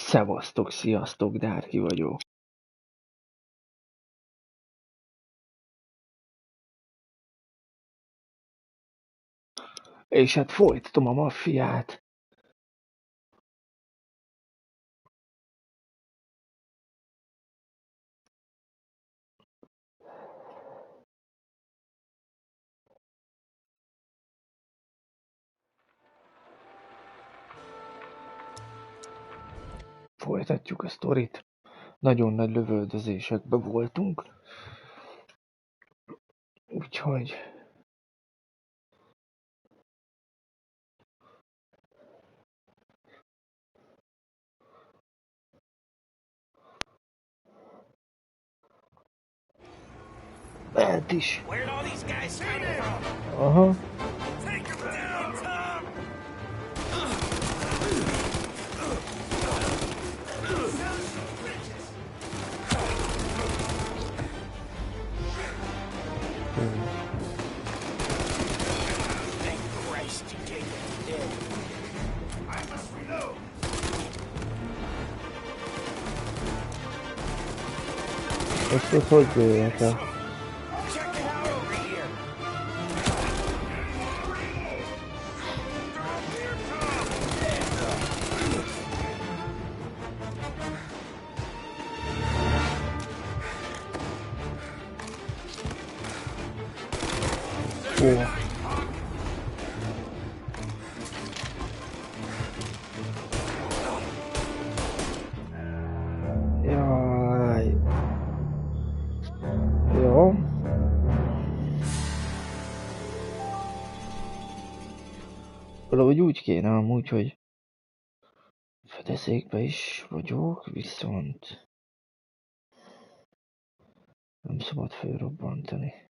Szevasztok, sziasztok, Dárki vagyok. És hát folytatom a maffiát. Folytatjuk a sztorit. Nagyon nagy lövöldözésekben voltunk. Úgyhogy... Lehet is. Aha. Ezt hogy bőjjek el? Jaj. Jó. Valahogy úgy kéne amúgy, hogy fedezékbe is vagyok, viszont nem szabad fölrobbantani.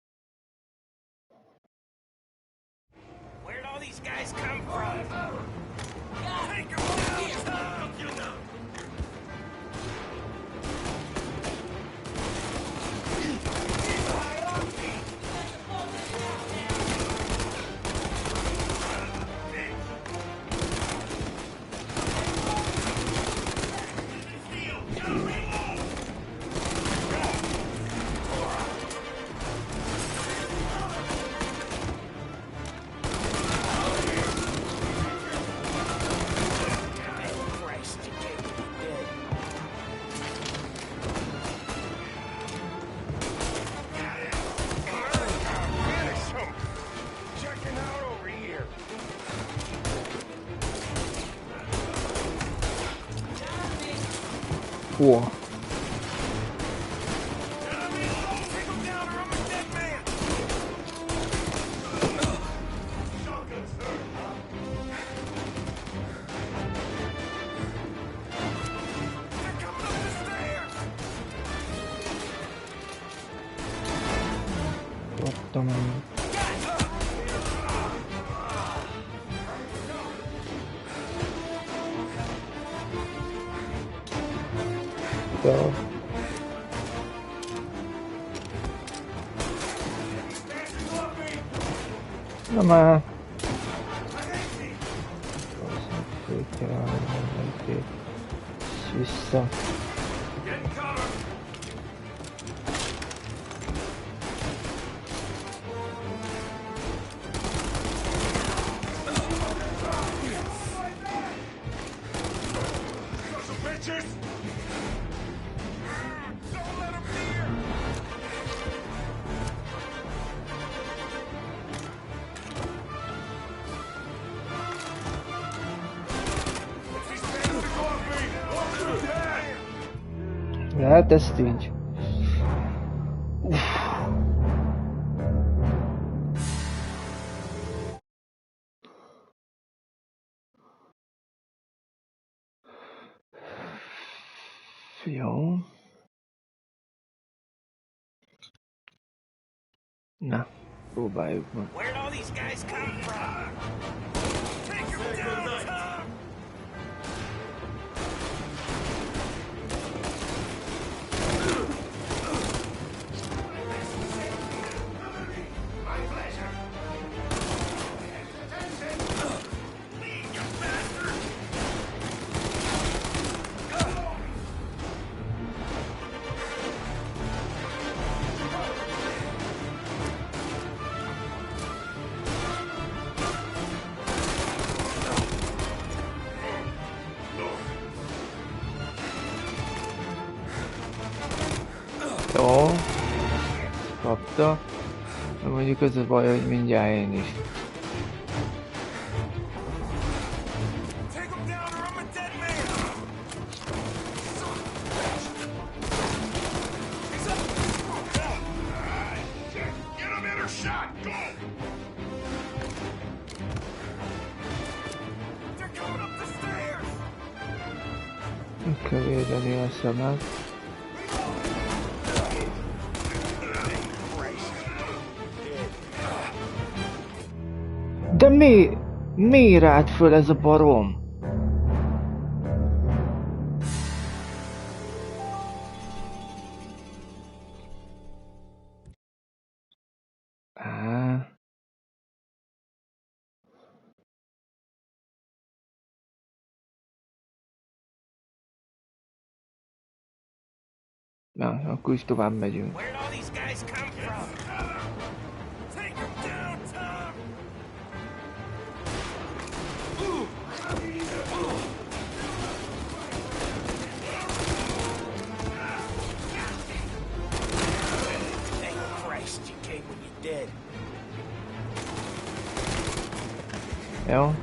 Wow. What the... Na már! Föl kell állni mindenképp. Vissza. Lehet ezt így. Jó. Na, próbáljuk meg. megkapta. Mondjuk az a baj, hogy mindjárt én is. Meg kell védeni a szemet. De miért állt föl ez a barom? Na, akkor is tovább megyünk. Jó.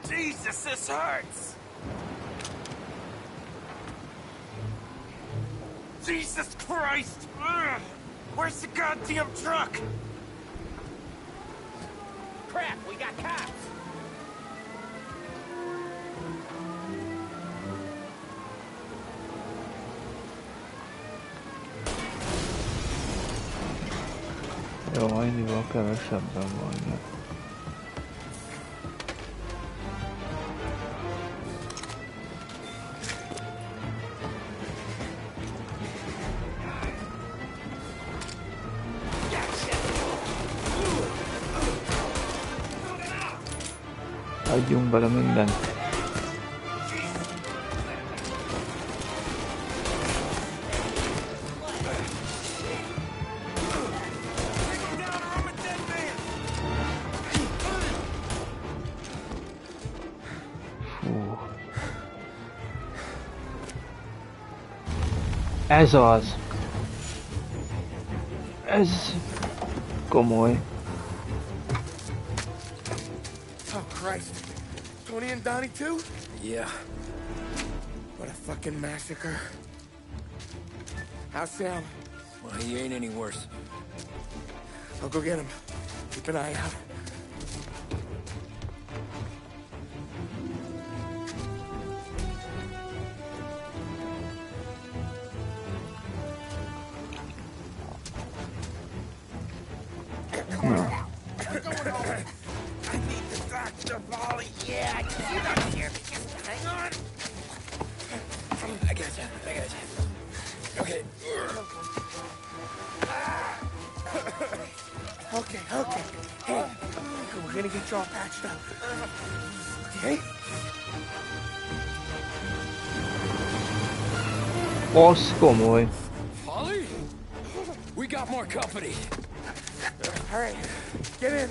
Jesus, this hurts! Jesus Christ! Ugh. Where's the goddamn truck? Crap, we got cops! Jó, ennyivel kevesebben vannak. Adjunk bele mindent. Fú. Ez az. Ez komoly. Oh Christ. Tony and Donnie too? Yeah. What a fucking massacre. How's Sam? Well, he ain't any worse. I'll go get him. Keep an eye out. Okay. Hey, we're gonna get you all patched up. Okay? Az komoly. Holly? We got more company. All right, get in.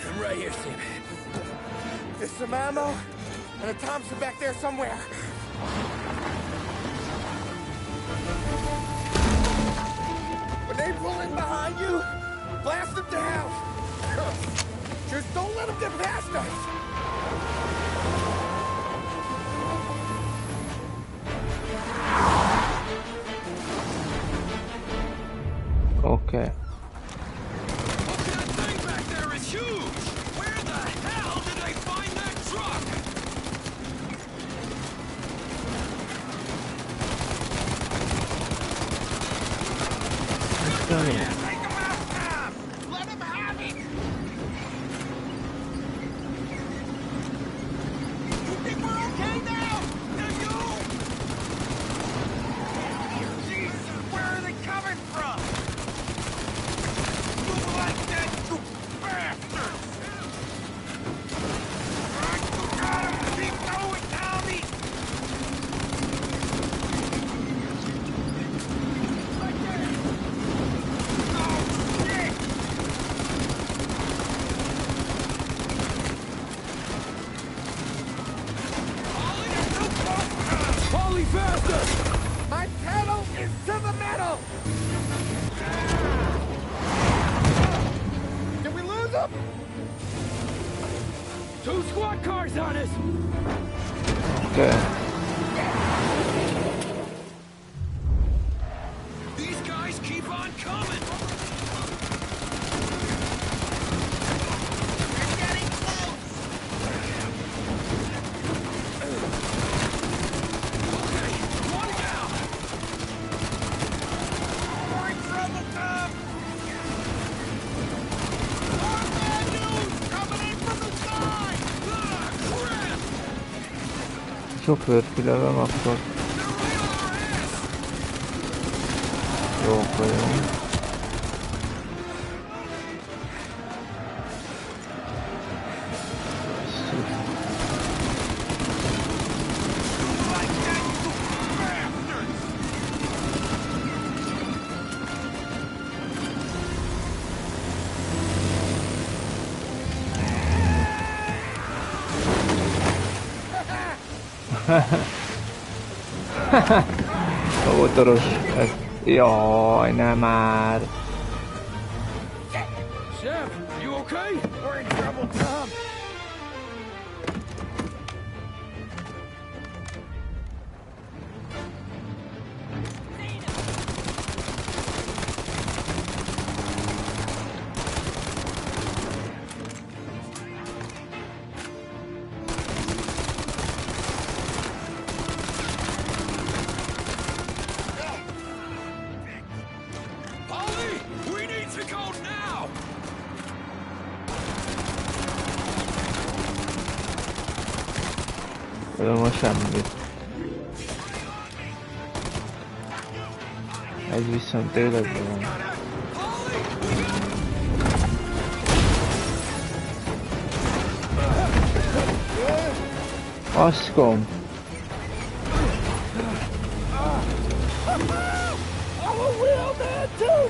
I'm right here, Sam. There's some ammo and a Thompson back there somewhere. When they pull in behind you, blast them down. Just don't let them get past us. Okay. That thing back there is huge! Where minute. Take him out, Tom! Let him have it! You think we're okay now? Do you? Jesus, where are they coming from? You like that, you bastards! Alright, you got him! Keep going, Tommy! Right there! Oh, shit! Ollie, you're too close, Tom! Polly, faster! My pedal is to the metal! Did we lose him? 2 squad cars on us! Okay. These guys keep on coming! We're getting close! Okay, 1 down! We're in trouble, Tom! More bad news coming in from the side! Ah, crap! Sofőrt kilövöm, akkor They're right on our ass! jók vagyunk. Like that, you bastards! A motoros. Ez... Jaj, nem már. Shep, you okay? We're in trouble, Tom! Polly, we need to go now! Tudom, most semmi. Ez viszont tényleg van. Polly, Aszkom! I'm a real man too,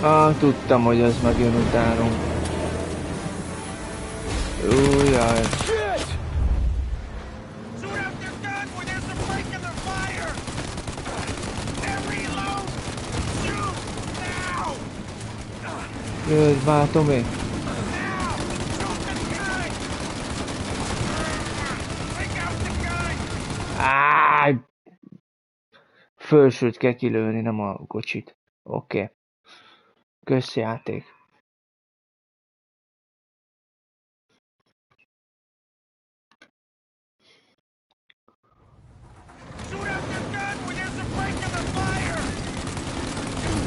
Tom! Tudtam, hogy ez megjön utánunk. Jaj. shit! Shoot out their guns when there's a break in their fire! And reload! Shoot! Now! Jöjj már, Tomi! Now! Shoot the guy! Take out the guy! Áj! Fölsőt kell kilőni, nem a kocsit. Oké. Közjáték. Shoot out their guns when there's a break in the fire!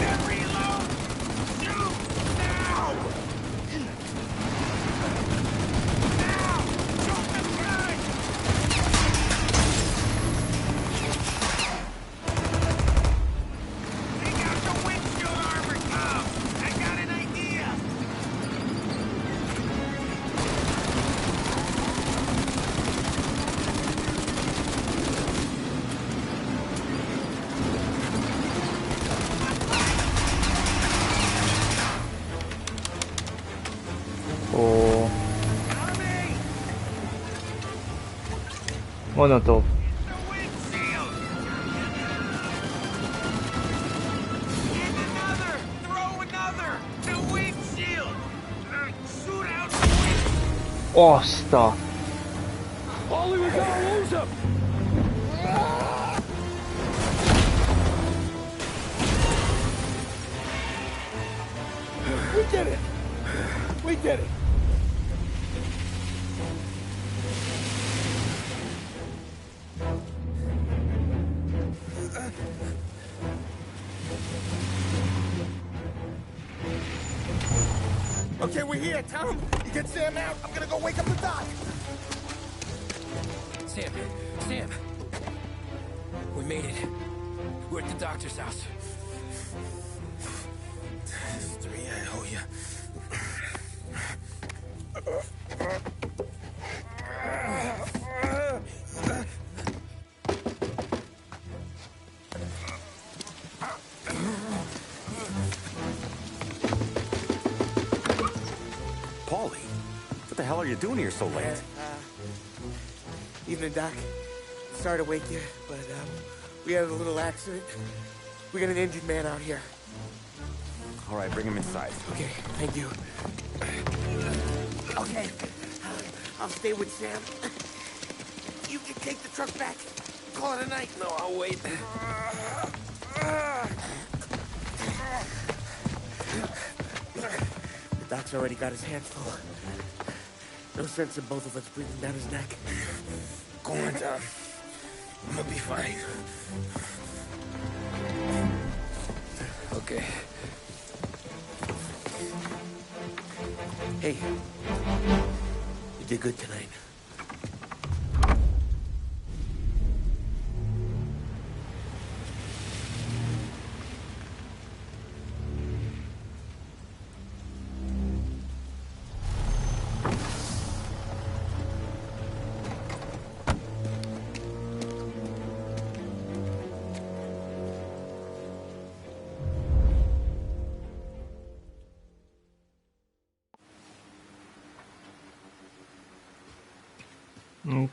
And reload! Shoot! Now! Now! Shoot the guy! Take out the windshield armor, Tom! I got an idea! Ó, Tommy! Monotov. The windshield! And another! Throw another! The windshield! Shoot out the windshield! Azt a... Polly, we gotta lose him! We did it! We did it! here, Tom. You get Sam out, I'm gonna go wake up the doc. Sam. We made it. We're at the doctor's house. 3, I owe you. Paulie, what the hell are you doing here so late? Evening, Doc. Sorry to wake you, but we had a little accident. We got an injured man out here. All right, bring him inside. Okay, thank you. Okay, I'll stay with Sam. You can take the truck back. Call it a night. No, I'll wait. The doc's already got his hands full. No sense in both of us breathing down his neck. Go on, Tom. I'm gonna be fine. Okay. Hey, you did good tonight.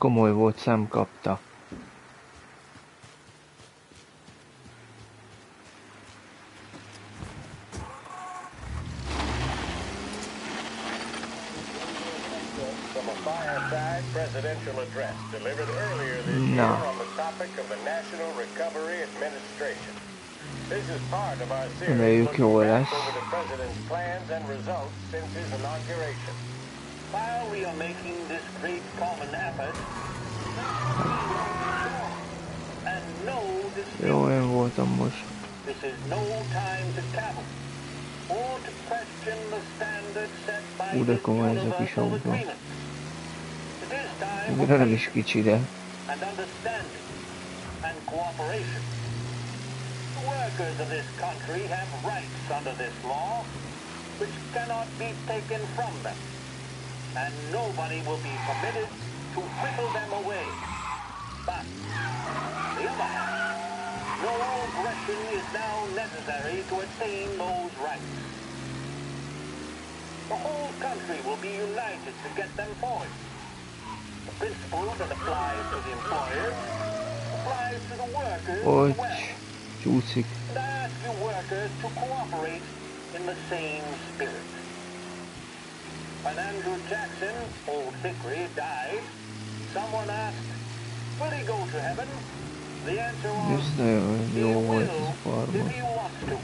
Komoly volt, Sam kapta. From a fireside presidential address delivered earlier this year on the topic of the National Recovery Administration. This is part of our series looking back over the president's plans and results since his inauguration. While we are making this great common effort, and no Jó, én voltam most. this is no time to cavil or to question the standards set by De this komoly ez a kis universal autó. agreement. It is time for Még is kicsi, de... and understanding and cooperation. The workers of this country have rights under this law which cannot be taken from them, and nobody will be permitted to whittle them away. But, on the other hand, no aggression is now necessary to attain those rights. The whole country will be united to get them forward. The principle that applies to the employers applies to the workers Hogy as well. csúszik. And I ask you workers to cooperate in the same spirit. When Andrew Jackson, Old Hickory, died, someone asked, will he go to heaven? The answer was, Ez nagyon he jó will volt ez a if farma. he wants to.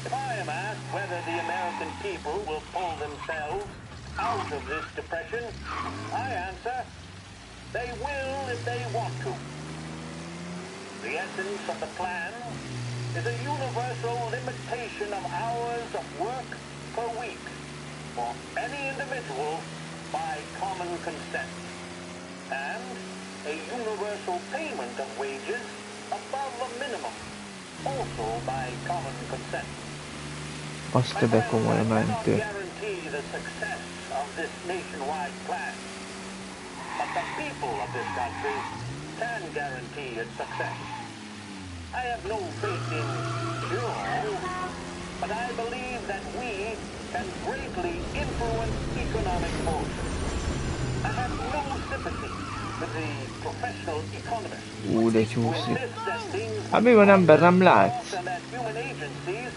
If I am asked whether the American people will pull themselves out of this depression, I answer, they will if they want to. The essence of the plan is a universal limitation of hours of work per week for any individual by common consent, and a universal payment of wages above a minimum, also by common consent. Azt te de komoly I cannot mentő. guarantee the success of this nationwide plan, but the people of this country can guarantee its success. I have no faith in cure, but I believe that we can greatly influence economic forces. I have no sympathy with the professional economists De who csúszik. insist that things Hát mi van, ember, nem látsz? and that human agencies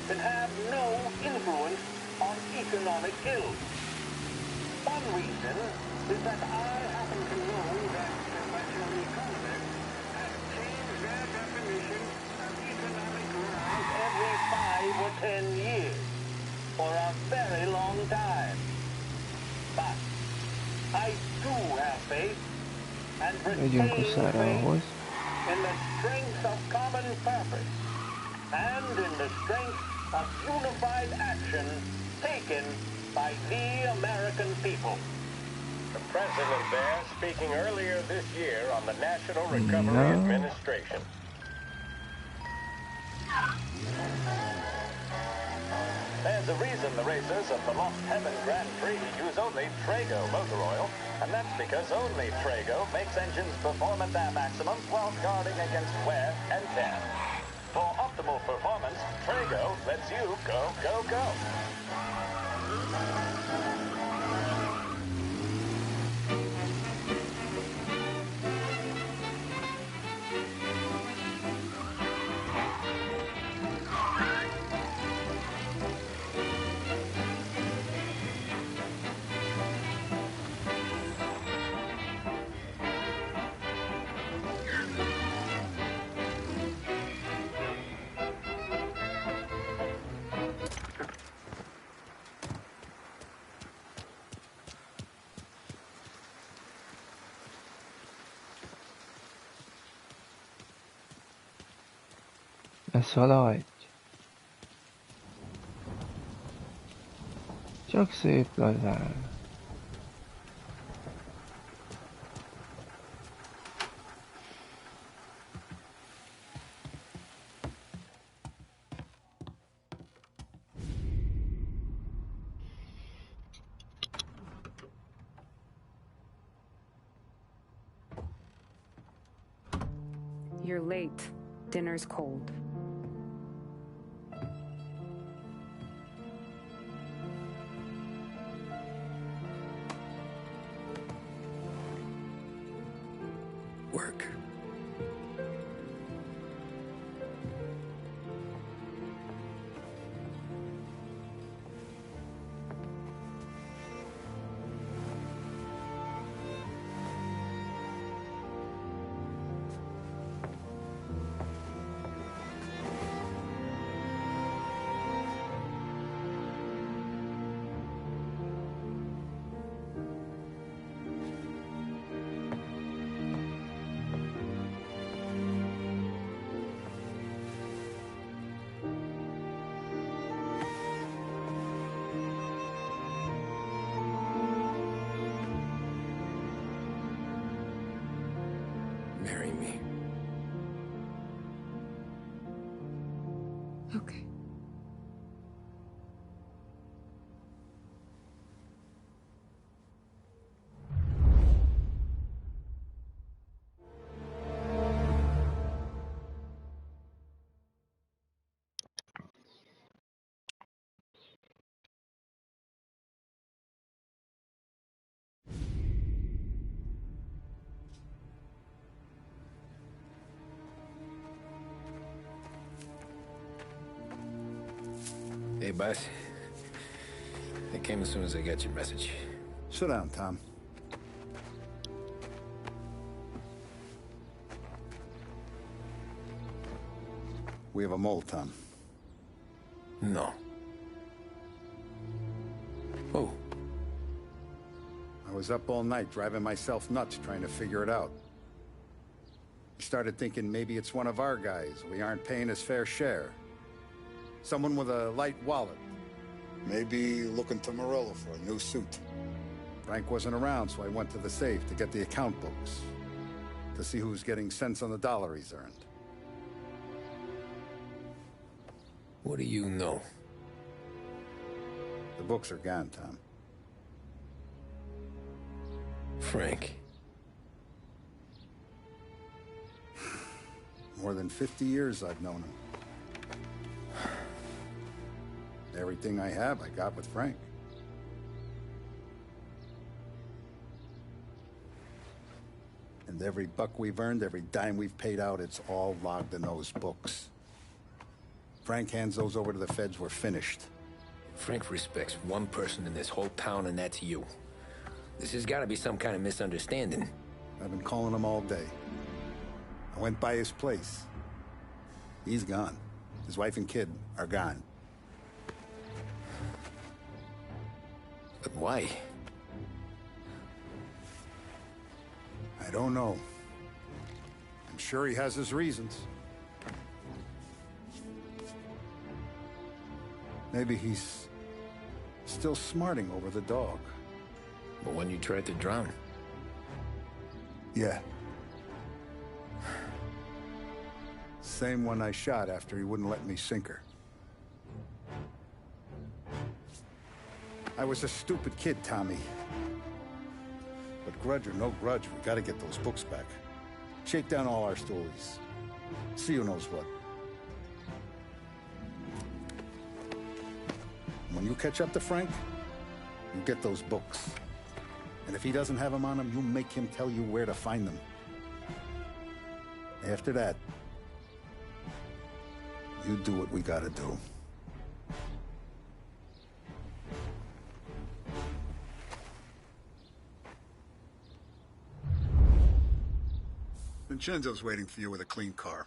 can have no influence on economic ills. One reason is that I happen to know that professional economists have changed their definition of economic growth every 5 or 10 years for a very long time. But I do have faith and Megyünk retain a szárához. faith in the strength of common purpose and in the strength of unified action taken by the American people. The president there speaking earlier this year on the National Recovery Administration. There's a reason the racers of the Lost Heaven Grand Prix use only Trago motor oil, and that's because only Trago makes engines perform at their maximum while guarding against wear and tear. For optimal performance, Trago lets you go, go, go. Ez haladj! Csak szép lazán. You're late. Dinner's cold. Work. Marry me. Okay. Hey, boss. I came as soon as I got your message. Sit down, Tom. We have a mole, Tom. No. Oh. I was up all night driving myself nuts trying to figure it out. I started thinking maybe it's one of our guys. We aren't paying his fair share. Someone with a light wallet. Maybe looking to Morello for a new suit. Frank wasn't around, so I went to the safe to get the account books. To see who's getting cents on the dollar he's earned. What do you know? The books are gone, Tom. Frank. More than 50 years I've known him. Everything I have, I got with Frank. And every buck we've earned, every dime we've paid out, it's all logged in those books. Frank hands those over to the feds, we're finished. Frank respects one person in this whole town, and that's you. This has got to be some kind of misunderstanding. I've been calling him all day. I went by his place. He's gone. His wife and kid are gone. But why? I don't know. I'm sure he has his reasons. Maybe he's still smarting over the dog. But when you tried to drown. Yeah. Same one I shot after he wouldn't let me sink her. I was a stupid kid, Tommy. But grudge or no grudge, we gotta get those books back. Shake down all our stories. See who knows what. When you catch up to Frank, you get those books. And if he doesn't have them on him, you make him tell you where to find them. After that, you do what we gotta do. Vincenzo's waiting for you with a clean car.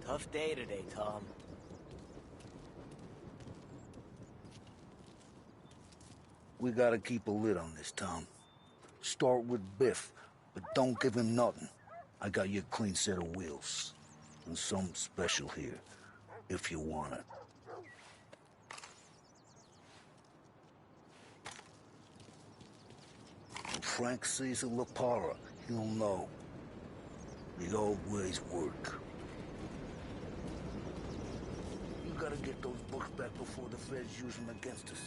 Tough day today, Tom. We gotta keep a lid on this, Tom. Start with Biff, but don't give him nothing. I got you a clean set of wheels. And something special here, if you want it. When Frank sees a La Parra, he'll know. The old ways work. You gotta get those books back before the feds use them against us.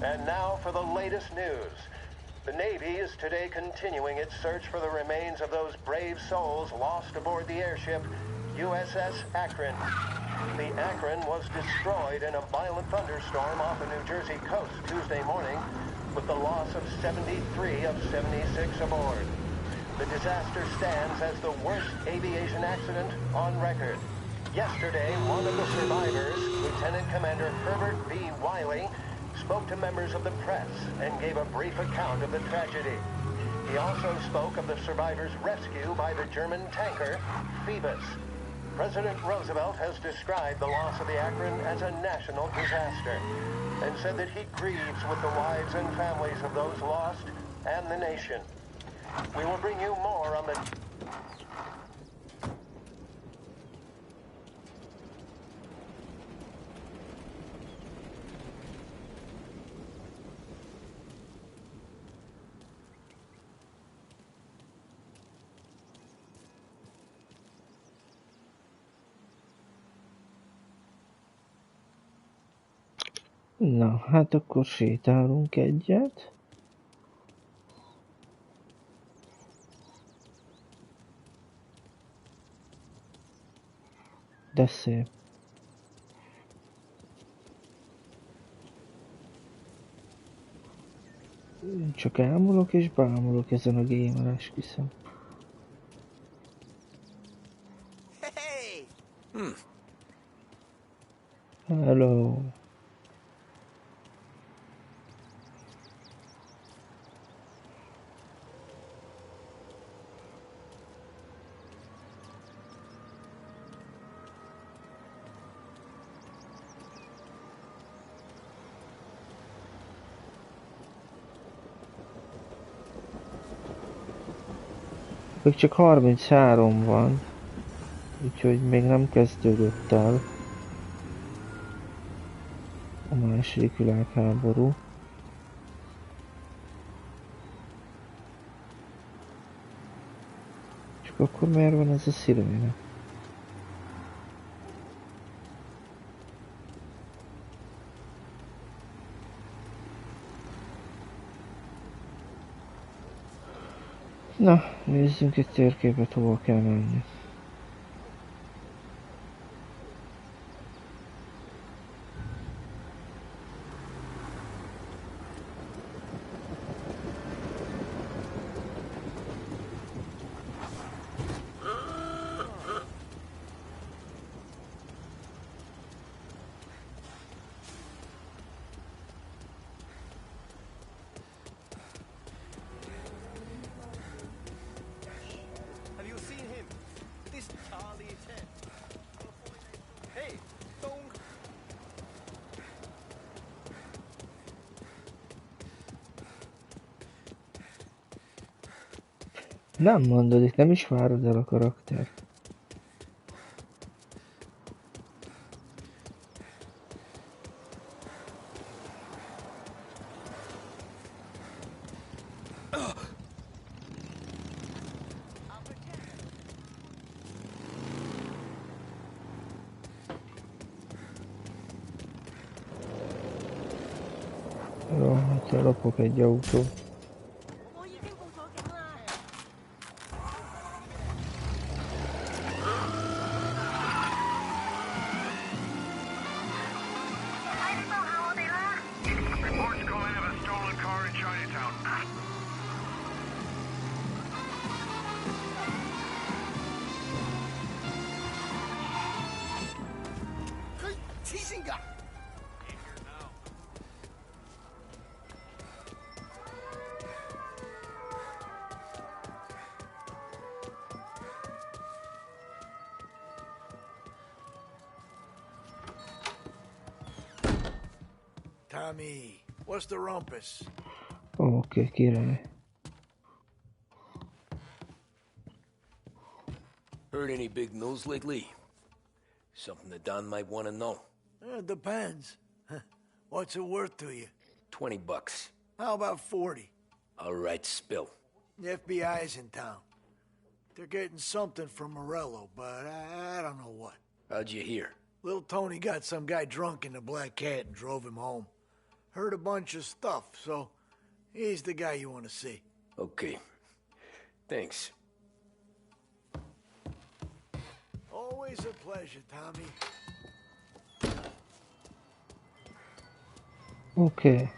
And now for the latest news. The Navy is today continuing its search for the remains of those brave souls lost aboard the airship USS Akron. The Akron was destroyed in a violent thunderstorm off the New Jersey coast Tuesday morning, with the loss of 73 of 76 aboard. The disaster stands as the worst aviation accident on record. Yesterday, one of the survivors, Lieutenant Commander Herbert B. Wiley, spoke to members of the press and gave a brief account of the tragedy. He also spoke of the survivors' rescue by the German tanker Phoebus. President Roosevelt has described the loss of the Akron as a national disaster and said that he grieves with the wives and families of those lost and the nation. We will bring you more on the... Na, hát akkor sétálunk egyet. De szép. Én csak elmúlok és bámulok ezen a gameres kiszem. Hey! Hello. Még csak 33 van, úgyhogy még nem kezdődött el a második világháború. Csak akkor miért van ez a sziréna? Na, nézzünk egy térképet, hova kell menni. Have you seen him? This Charlie Ted. Hey, don't. Nem mondod, itt nem is várod el a karakter. Jó, hát lopok egy autót. Reports come in of a stolen car in Chinatown. Tommy, what's the rumpus? Oké, király. Heard any big news lately? Something that Don might want to know. Depends. What's it worth to you? $20. How about 40? All right, spill. The FBI's in town. They're getting something from Morello, but I don't know what. How'd you hear? Little Tony got some guy drunk in the Black Cat and drove him home. Heard a bunch of stuff, so he's the guy you want to see. Okay. Thanks. Always a pleasure, Tommy. Oké.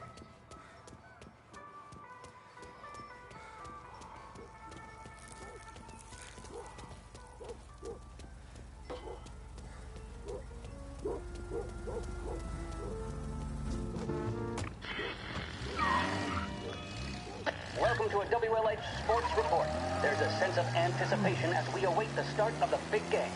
Welcome to a WLH Sports Report. There's a sense of anticipation as we await the start of the big game.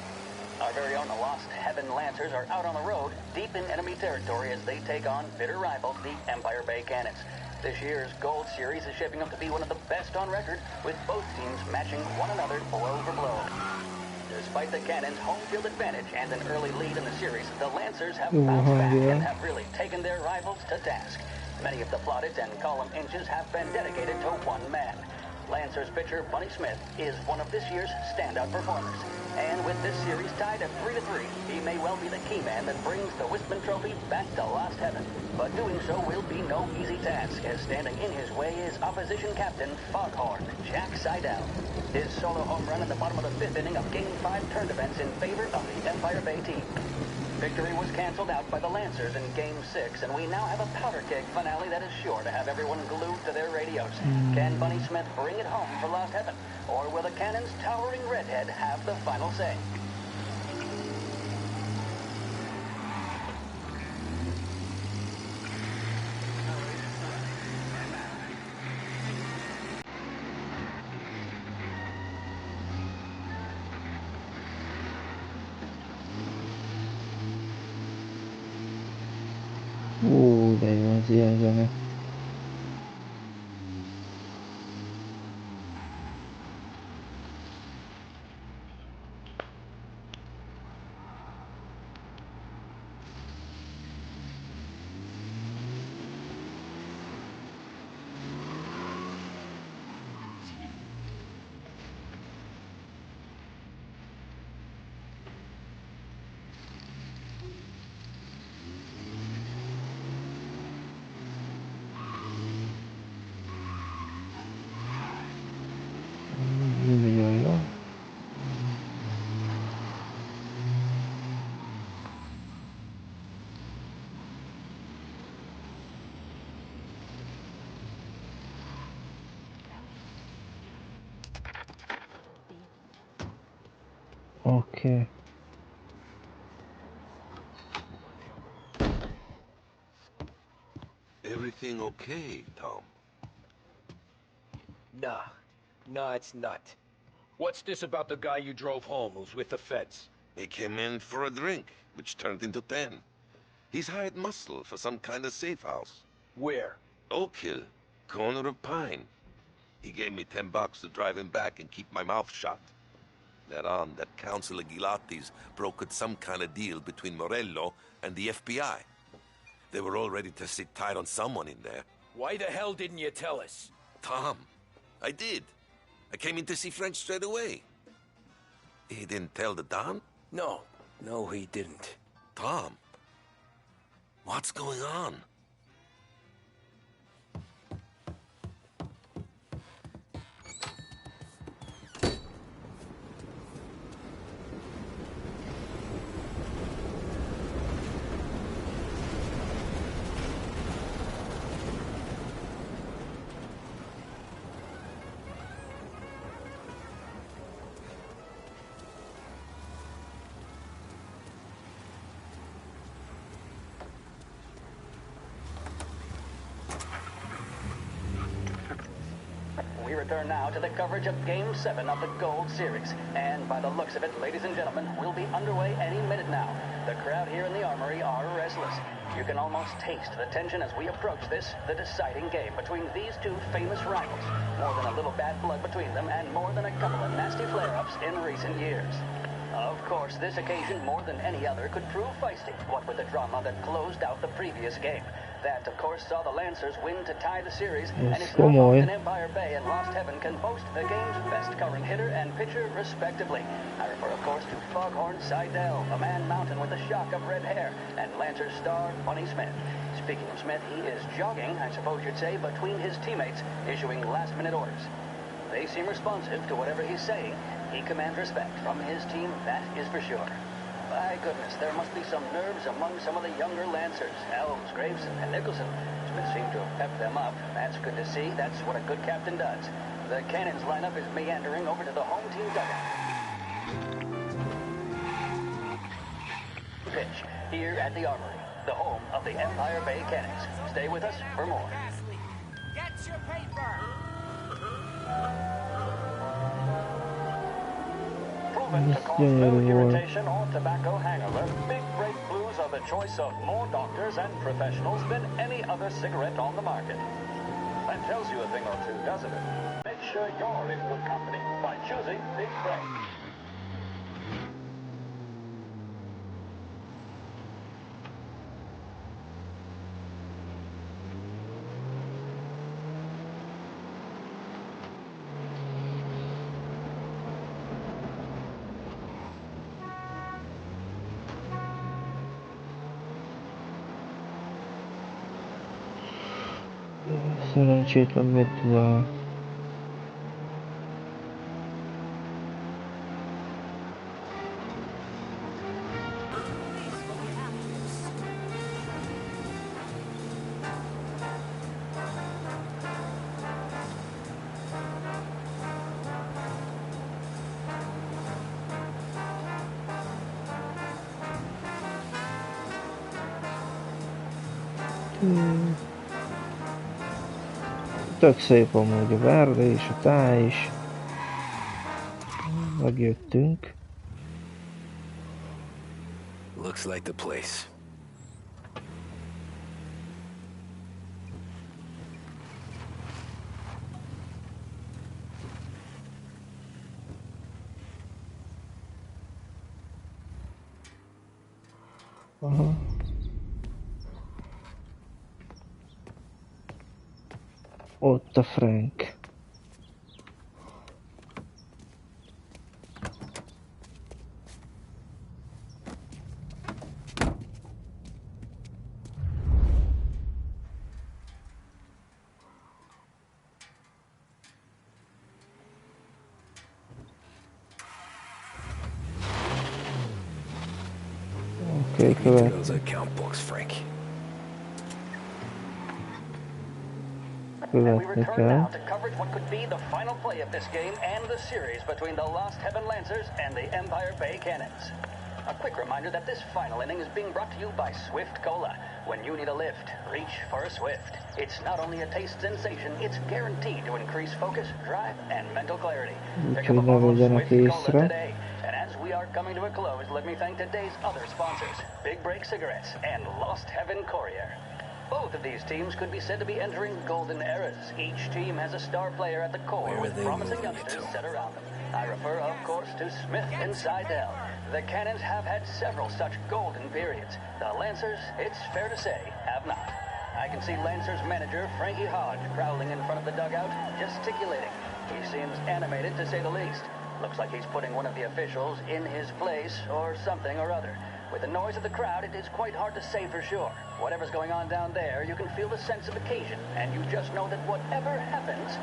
Our very own Lost Heaven Lancers are out on the road, deep in enemy territory as they take on bitter rivals, the Empire Bay Cannons. This year's Gold Series is shaping up to be one of the best on record, with both teams matching one another blow for blow. Despite the Cannons' home field advantage and an early lead in the series, the Lancers have bounced back and have really taken their rivals to task. Many of the plaudits and column inches have been dedicated to one man. Lancers pitcher Bunny Smith is one of this year's standout performers. And with this series tied at 3-3, he may well be the key man that brings the Wistman Trophy back to Lost Heaven. But doing so will be no easy task, as standing in his way is opposition captain Foghorn Jack Seidel. His solo home run in the bottom of the fifth inning of Game 5 turned events in favor of the Empire Bay team. Victory was canceled out by the Lancers in Game 6, and we now have a powder keg finale that is sure to have everyone glued to their radios. Can Bunny Smith bring it home for Lost Heaven, or will the Cannon's towering redhead have the final say? De jó az ilyen zene. Oké. Everything okay, Tom? Nah. Nah, it's not. What's this about the guy you drove home who's with the feds? He came in for a drink, which turned into 10. He's hired muscle for some kind of safe house. Where? Oak Hill, corner of Pine. He gave me $10 to drive him back and keep my mouth shut. Later on, that Councilor Gilatti's brokered some kind of deal between Morello and the FBI. They were all ready to sit tight on someone in there. Why the hell didn't you tell us? Tom, I did. I came in to see French straight away. He didn't tell the Don? No. No, he didn't. Tom, what's going on? We return now to the coverage of Game 7 of the Gold Series. And by the looks of it, ladies and gentlemen, we'll be underway any minute now. The crowd here in the Armory are restless. You can almost taste the tension as we approach this, the deciding game between these two famous rivals. More than a little bad blood between them, and more than a couple of nasty flare-ups in recent years. Of course, this occasion, more than any other, could prove feisty, what with the drama that closed out the previous game. That, of course, saw the Lancers win to tie the series, and it's not often Empire Bay and Lost Heaven can boast the game's best current hitter and pitcher, respectively. I refer, of course, to Foghorn Seidel, a man mountain with a shock of red hair, and Lancers star Bunny Smith. Speaking of Smith, he is jogging, I suppose you'd say, between his teammates, issuing last-minute orders. They seem responsive to whatever he's saying. He commands respect from his team, that is for sure. My goodness, there must be some nerves among some of the younger Lancers. Elves, Graveson, and Nicholson. Smith seemed to have pepped them up. That's good to see. That's what a good captain does. The Cannons lineup is meandering over to the home team dugout. Pitch here at the Armory, the home of the Empire Bay Cannons. Stay with us for more. Get your paper! To cause no irritation or tobacco hangover, Big Break Blues are the choice of more doctors and professionals than any other cigarette on the market. That tells you a thing or two, doesn't it? Make sure you're in good company by choosing Big Break. Szerencsétlen medduvál. Tök szép amúgy a várda és a táj is. Megjöttünk. Looks like the place. Aha. Ott a Frank. Okay, correct. Those account books, Frank. követni kell. To coverage what could be the final play of this game and the series between the Lost Heaven Lancers and the Empire Bay Cannons. A quick reminder that this final inning is being brought to you by Swift Cola. When you need a lift, reach for a Swift. It's not only a taste sensation, it's guaranteed to increase focus, drive, and mental clarity. Pick up a bottle of Swift Cola today. And as we are coming to a close, let me thank today's other sponsors, Big Break Cigarettes and Lost Heaven Courier. Both of these teams could be said to be entering golden eras. Each team has a star player at the core with promising youngsters set around them. I refer, of course, to Smith and Seidel. The Cannons have had several such golden periods. The Lancers, it's fair to say, have not. I can see Lancers manager Frankie Hodge prowling in front of the dugout, gesticulating. He seems animated, to say the least. Looks like he's putting one of the officials in his place or something or other. With the noise of the crowd, it is quite hard to say for sure. Whatever's going on down there, you can feel the sense of occasion, and you just know that whatever happens,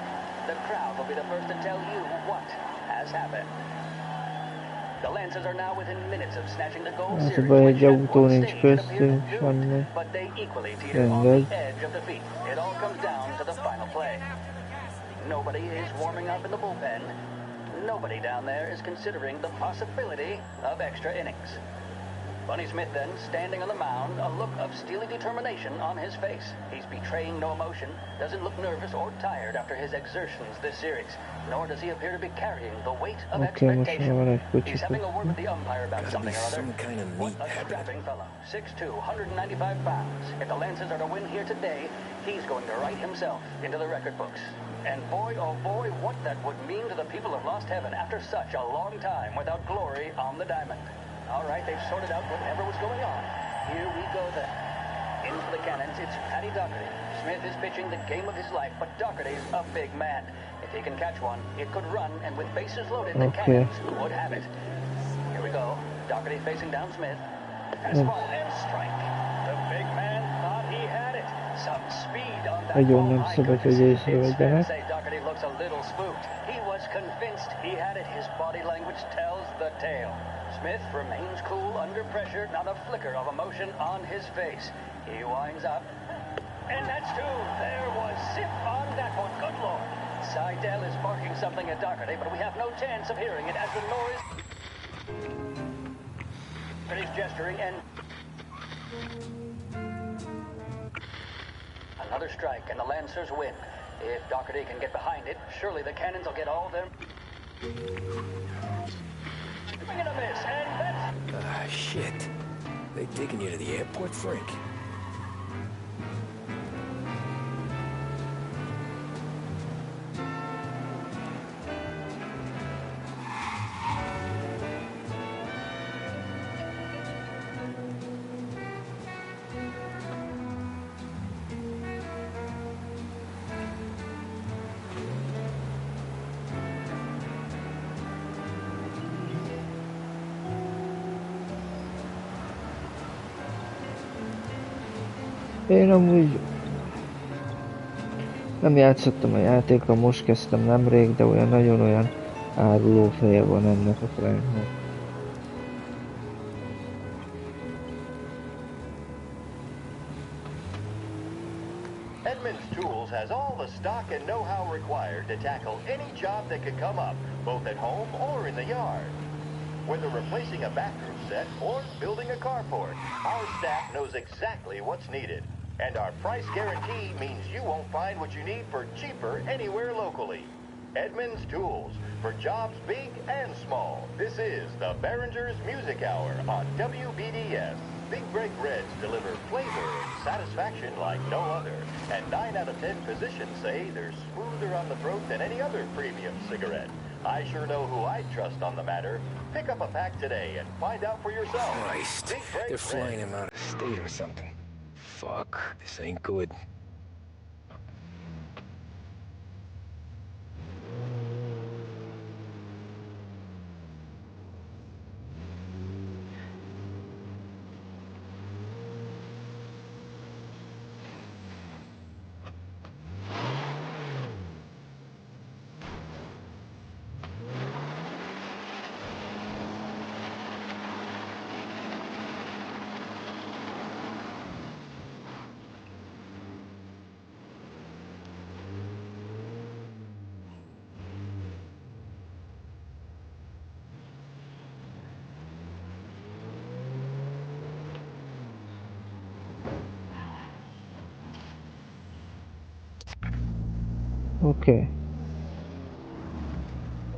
the crowd will be the first to tell you what has happened. The Lancers are now within minutes of snatching the gold series, which at one stage it appeared to do it, but they equally teeter on the edge of defeat. It all comes down to the final play. Nobody is warming up in the bullpen. Nobody down there is considering the possibility of extra innings. Bunny Smith then, standing on the mound, a look of steely determination on his face. He's betraying no emotion, doesn't look nervous or tired after his exertions this series, nor does he appear to be carrying the weight of expectation. He's having a word with the umpire about something or other. What a strapping fellow. 6'2", 195 pounds. If the Lancers are to win here today, he's going to write himself into the record books. And boy, oh boy, what that would mean to the people of Lost Heaven after such a long time without glory on the diamond. All right, they've sorted out whatever was going on. Here we go then. In for the Cannons, it's Paddy Doherty. Smith is pitching the game of his life, but Doherty's a big man. If he can catch one, it could run, and with bases loaded, the Cannons would have it. Here we go. Doherty facing down Smith. Fastball and strike. The big man thought he had it. Some speed on that ball. I couldn't say Doherty looks a little spooked. He was convinced he had it. His body language tells the tale. Smith remains cool under pressure, not a flicker of emotion on his face. He winds up, and that's two. There was zip on that one. Good Lord. Seidel is barking something at Doherty, but we have no chance of hearing it as the noise. He's gesturing and another strike, and the Lancers win. If Doherty can get behind it, surely the Cannons will get all their. Swing and a miss, and that's. Ah, shit. They taking you to the airport, Frank? Én amúgy nem játszottam a játékkal, most kezdtem nemrég, de olyan áruló feje van ennek a Franknak. Edmunds Tools has all the stock and know-how required to tackle any job that could come up, both at home or in the yard. Whether replacing a bathroom set or building a carport, our staff knows exactly what's needed. And our price guarantee means you won't find what you need for cheaper anywhere locally. Edmunds Tools, for jobs big and small. This is the Behringer's Music Hour on WBDS. Big Break Reds deliver flavor and satisfaction like no other. And 9 out of 10 physicians say they're smoother on the throat than any other premium cigarette. I sure know who I'd trust on the matter. Pick up a pack today and find out for yourself. Christ, they're flying him out of state or something. Fuck, this ain't good. Okay.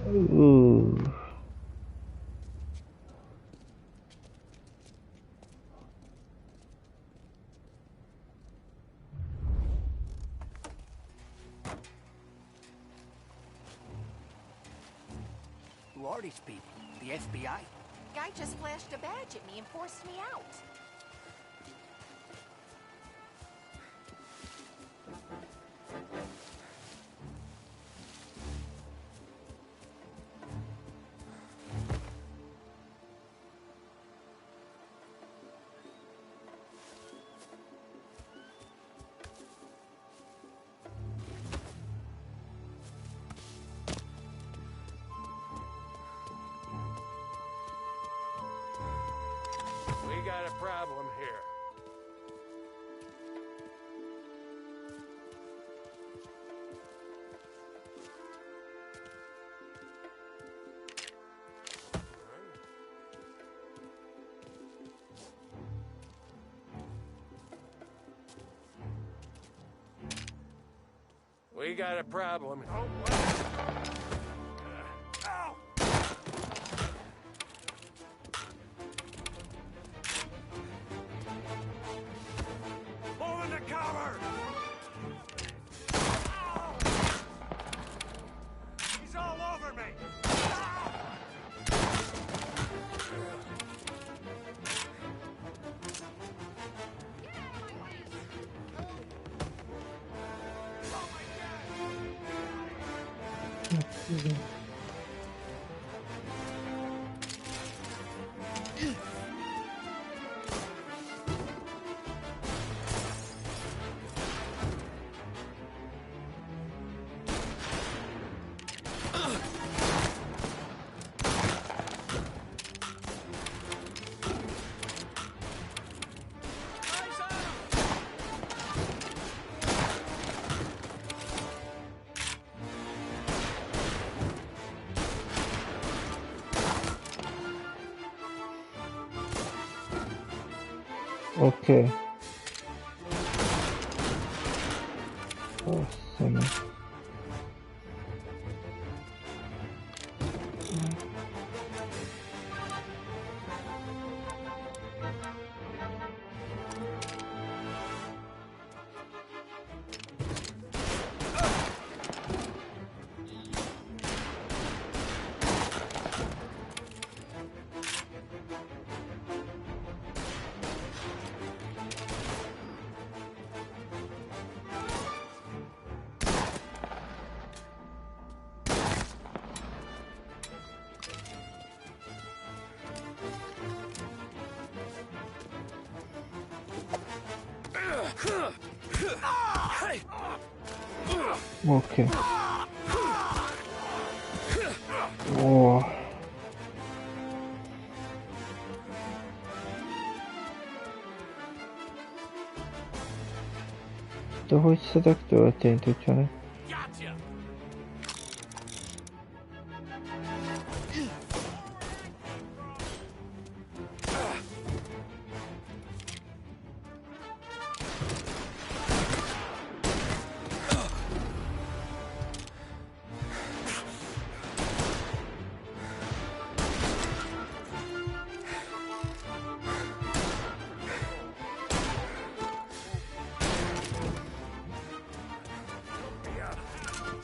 Ooh. Who are these people? The FBI? Guy just flashed a badge at me and forced me out. We got a problem here. We got a problem. Oh, what? Ow! Moving the cover! Ow! He's all over me! Okay. Oh, semi. Okay. Oh. De hogy szedek történt, hogyha ne?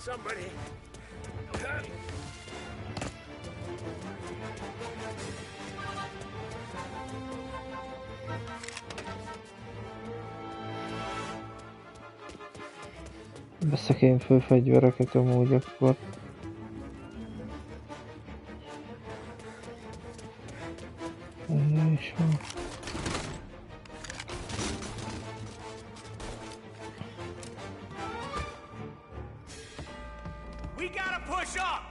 Somebody. Veszek én föl fegyvereket amúgy akkor. És van. We gotta push up!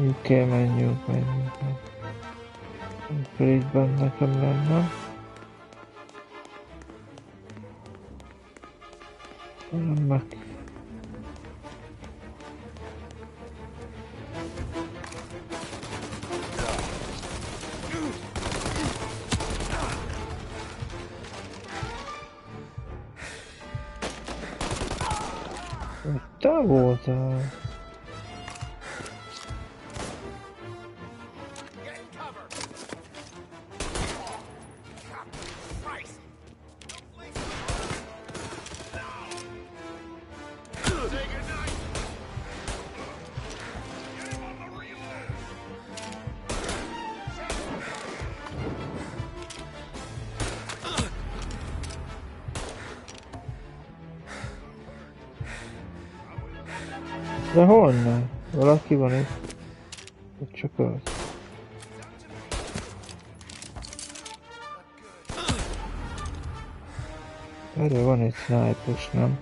Oké, menjünk. Upgrade-ben nekem lenne. Meg. Te voltál. De honnan? Valaki van itt? Vagy csak az? Erről van egy sniper-os, nem?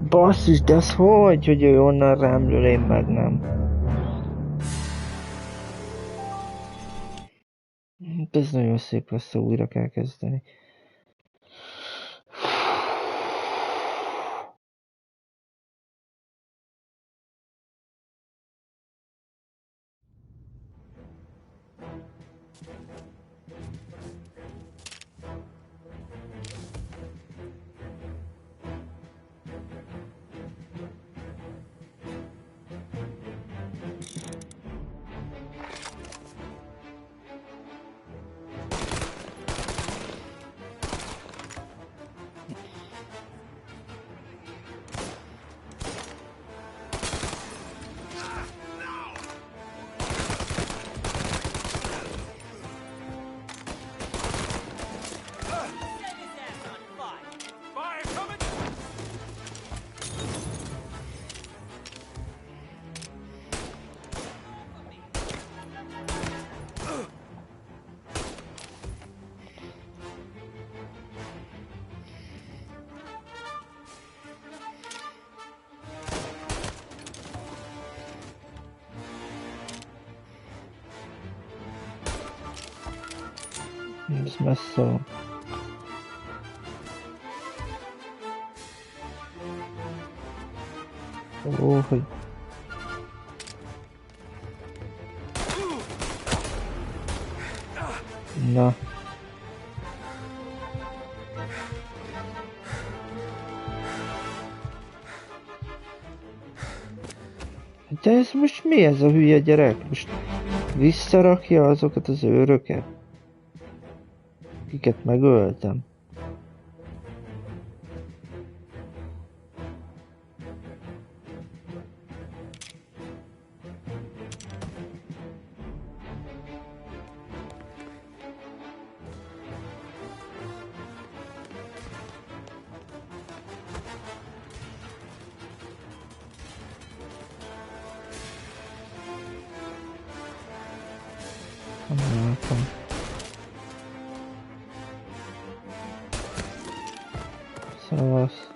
Basszus, de az hogy ő onnan rám lől, én meg nem. Ez nagyon szép lesz, ha újra kell kezdeni. Ez messze van. Ó, hogy... Na. De ez most mi ez a hülye gyerek? Most visszarakja azokat az őröket? Akiket megöltem. Nem látom. Szavasz.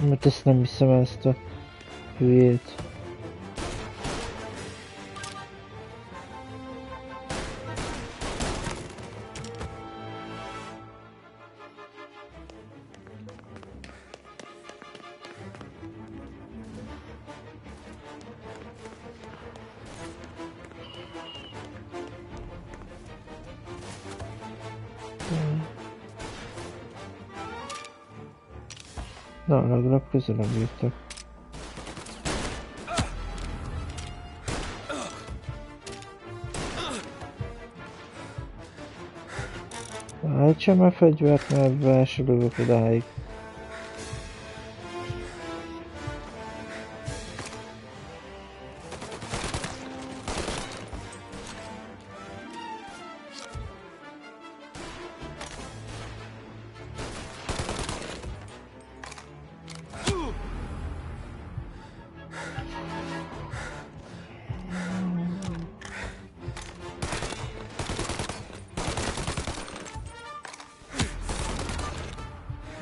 Mert ezt nem hiszem, ezt a hülyét. Na, legalább közelebb jöttek. Állítsam már fegyvert, mert be el se lövök odáig.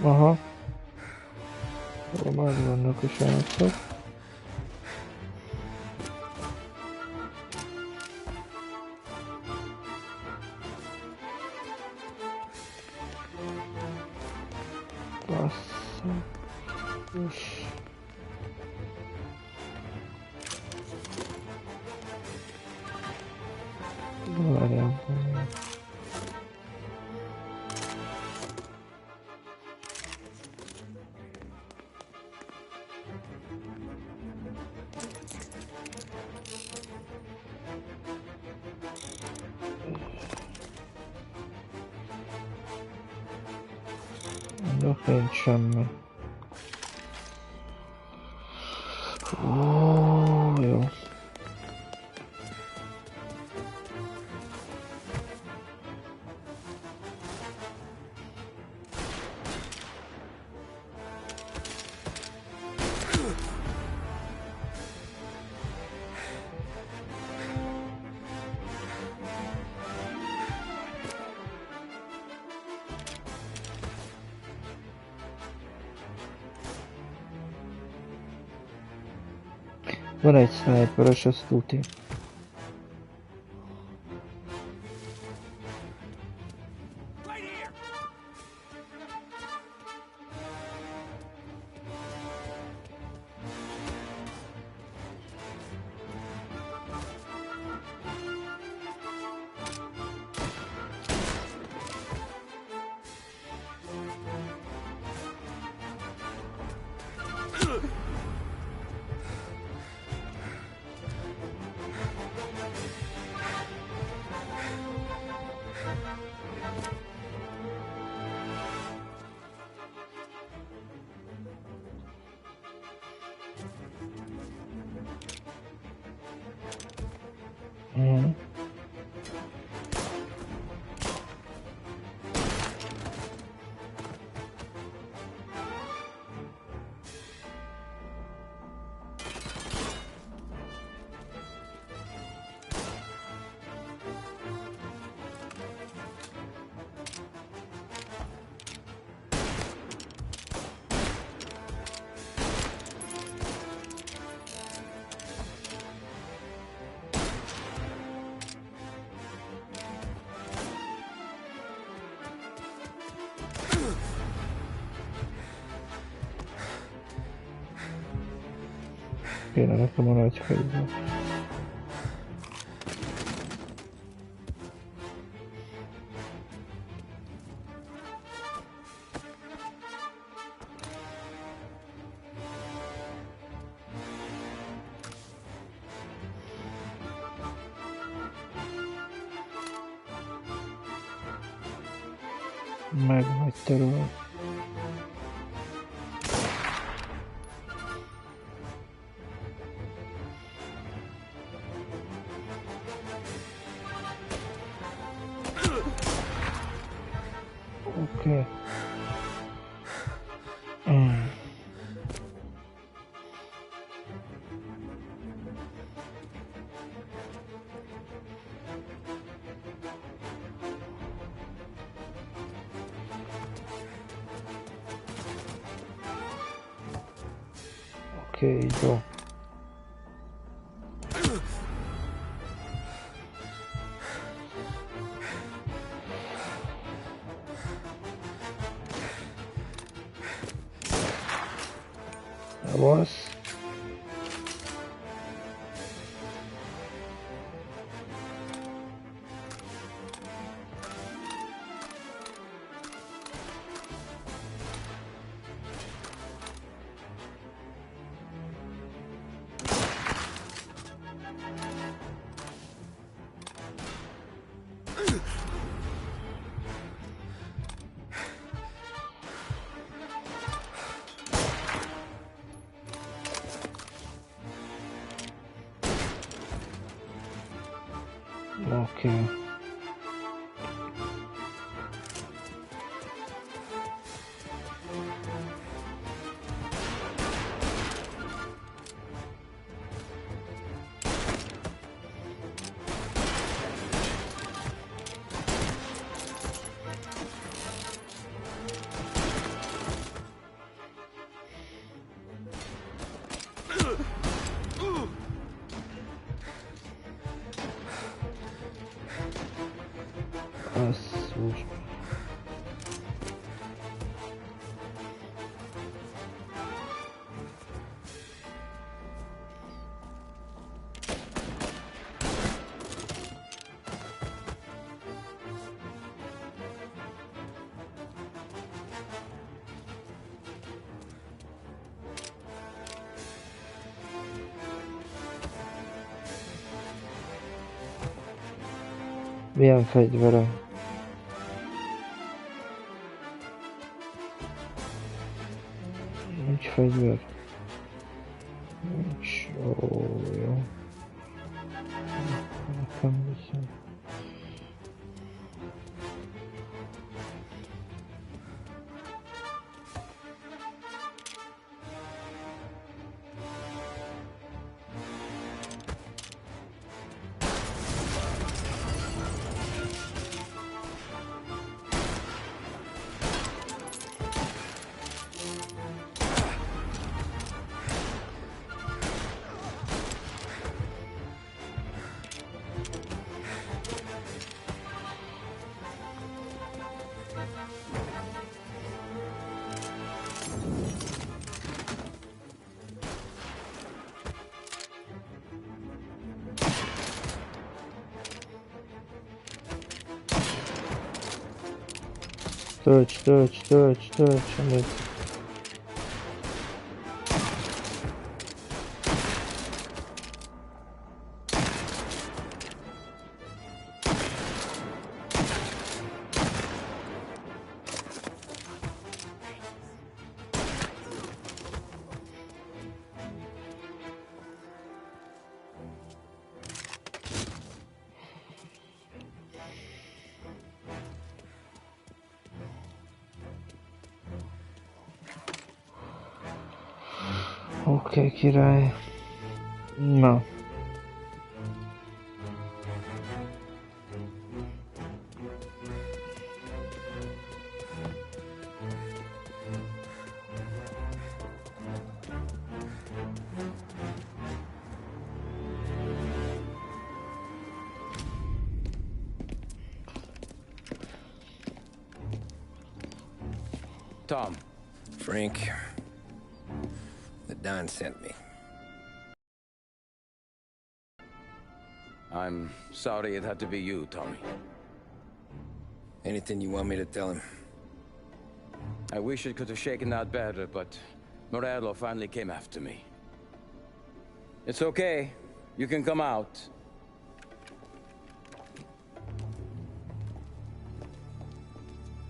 Aha. Jó, már vannak a srácok. Basszus. Várjál. Nincs semmi. Ó, jó. Van egy sniperes, azt tuti. Kéne nekem a nagy fejbe. Meghagy terület. Oké. Oké, jó. Was? Okay. Milyen fegyverem? Nincs fegyver. Nincs. Ó, jó. Nekem viszont. Tölts, amit. Oké, király. Na. Tom. Frank. The Don sent me. I'm sorry it had to be you, Tommy. Anything you want me to tell him? I wish it could have shaken out better, but Morello finally came after me. It's okay. You can come out.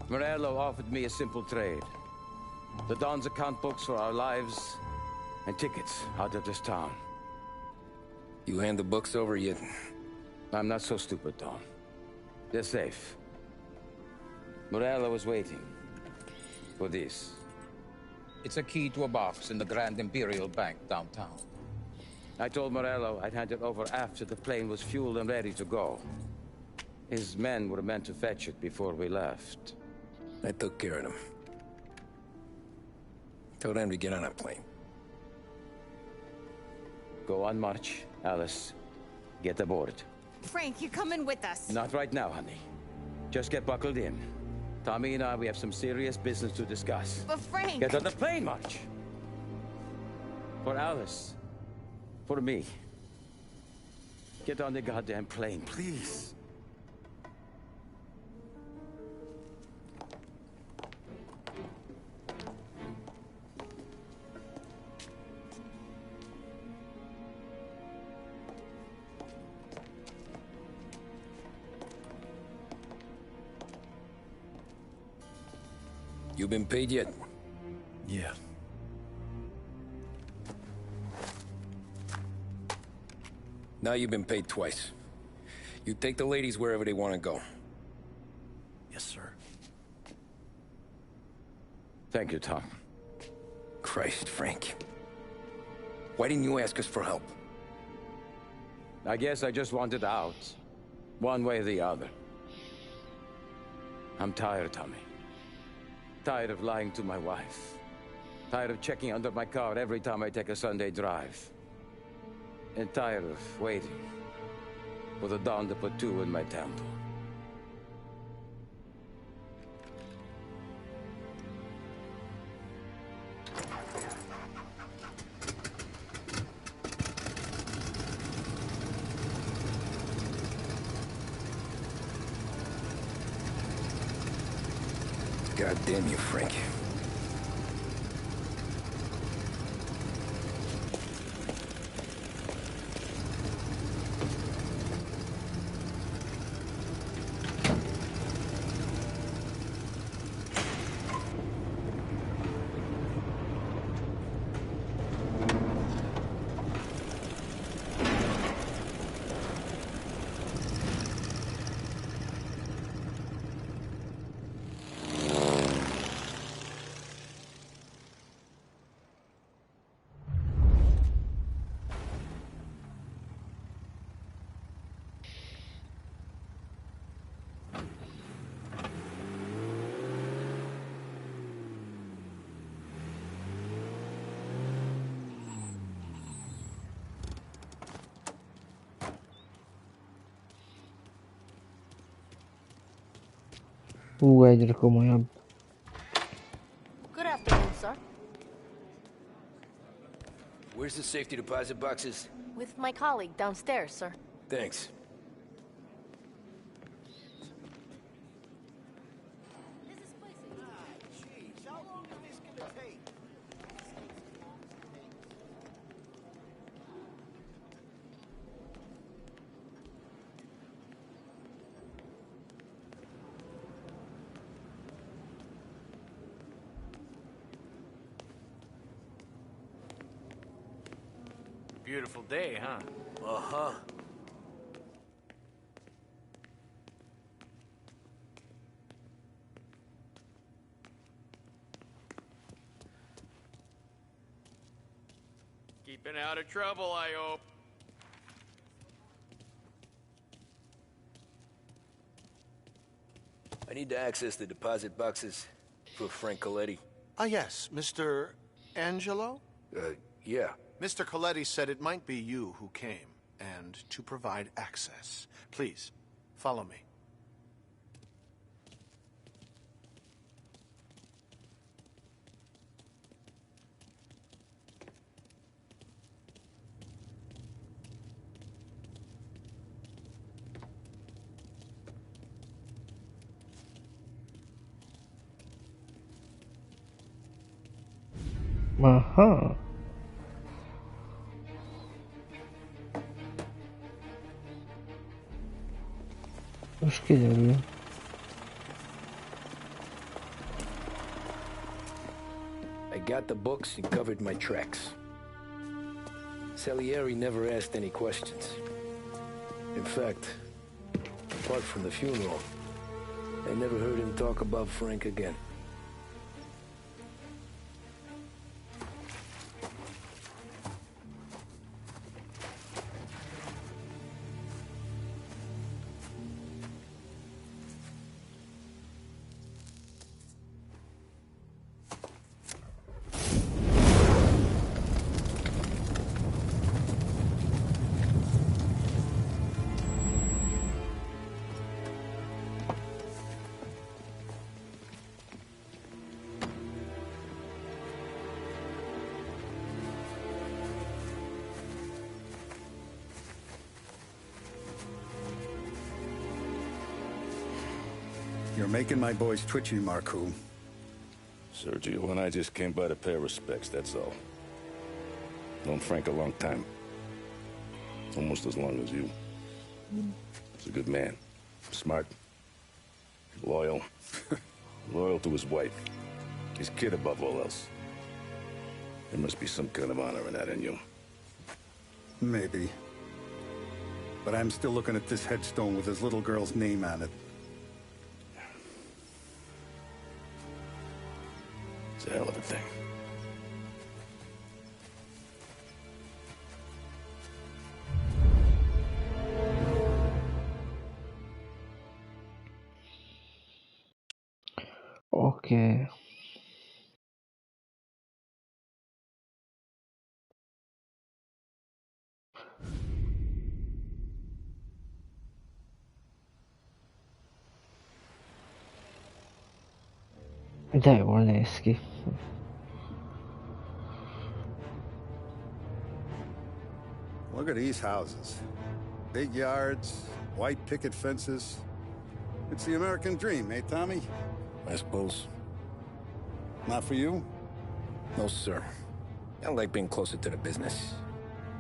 Morello offered me a simple trade. The Don's account books for our lives and tickets out of this town. You hand the books over yet? I'm not so stupid, Don. They're safe. Morello was waiting for this. It's a key to a box in the Grand Imperial Bank downtown. I told Morello I'd hand it over after the plane was fueled and ready to go. His men were meant to fetch it before we left. I took care of them. Told them to get on a plane. Go on, March. Alice, get aboard. Frank, you're coming with us. Not right now, honey. Just get buckled in. Tommy and I, we have some serious business to discuss. But Frank... Get on the plane, March! For Alice. For me. Get on the goddamn plane, please. You been paid yet? Yeah. Now you've been paid twice. You take the ladies wherever they want to go. Yes, sir. Thank you, Tom. Christ, Frank. Why didn't you ask us for help? I guess I just wanted out. One way or the other. I'm tired, Tommy. Tired of lying to my wife. Tired of checking under my car every time I take a Sunday drive. And tired of waiting for the Dawn to put two in my temple. God damn you, Frank. Egyre komolyabb. Good afternoon, sir. Where's the safety deposit boxes? With my colleague downstairs, sir. Thanks. Beautiful day, huh? Uh-huh. Keeping out of trouble, I hope. I need to access the deposit boxes for Frank Coletti. Ah, yes, Mr. Angelo? Yeah. Mr. Coletti said it might be you who came, and to provide access. Please, follow me. Aha. Most kiderül. got the books and covered my tracks. Salieri never asked any questions. In fact, apart from the funeral, I never heard him talk about Frank again. You're making my boys twitchy, Marku. Sergio and I just came by to pay respects, that's all. Known Frank a long time. Almost as long as you. He's a good man. Smart. Loyal. Loyal to his wife. His kid above all else. There must be some kind of honor in that in you. Maybe. But I'm still looking at this headstone with his little girl's name on it. It's a hell of a thing. Okay. De jól néz ki. Look at these houses. Big yards, white picket fences. It's the American dream, eh, Tommy? I suppose. Not for you? No, sir. I like being closer to the business.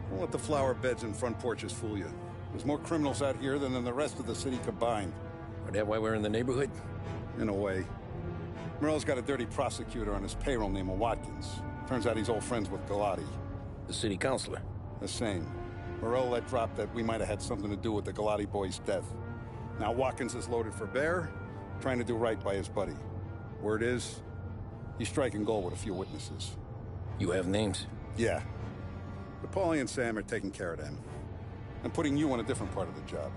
Don't let the flower beds and front porches fool you. There's more criminals out here than in the rest of the city combined. Is that why we're in the neighborhood? In a way. Morell's got a dirty prosecutor on his payroll named Watkins. Turns out he's old friends with Galati. The city councilor? The same. Morell let drop that we might have had something to do with the Galati boy's death. Now Watkins is loaded for bear, trying to do right by his buddy. Word is, he's striking gold with a few witnesses. You have names? Yeah. But Paulie and Sam are taking care of them. I'm putting you on a different part of the job.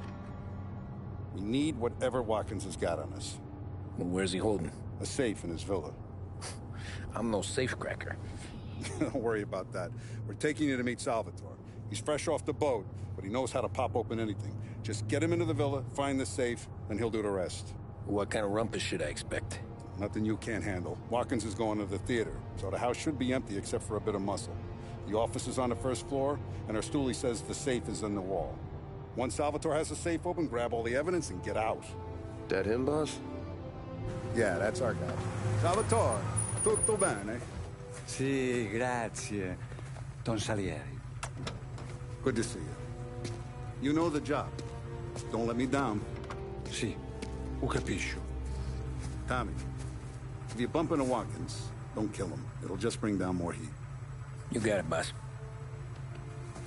We need whatever Watkins has got on us. Well, where's he holding? A safe in his villa. I'm no safecracker. Don't worry about that. We're taking you to meet Salvatore. He's fresh off the boat, but he knows how to pop open anything. Just get him into the villa, find the safe, and he'll do the rest. What kind of rumpus should I expect? Nothing you can't handle. Watkins is going to the theater, so the house should be empty except for a bit of muscle. The office is on the first floor, and our stoolie says the safe is in the wall. Once Salvatore has the safe open, grab all the evidence and get out. That him, boss? Yeah, that's our guy. Salvatore, tutto bene? Sì, grazie, Don Salieri. Good to see you. You know the job. Don't let me down. Sì, ho capisco. Tommy, if you bump into Watkins, don't kill him. It'll just bring down more heat. You got it, boss.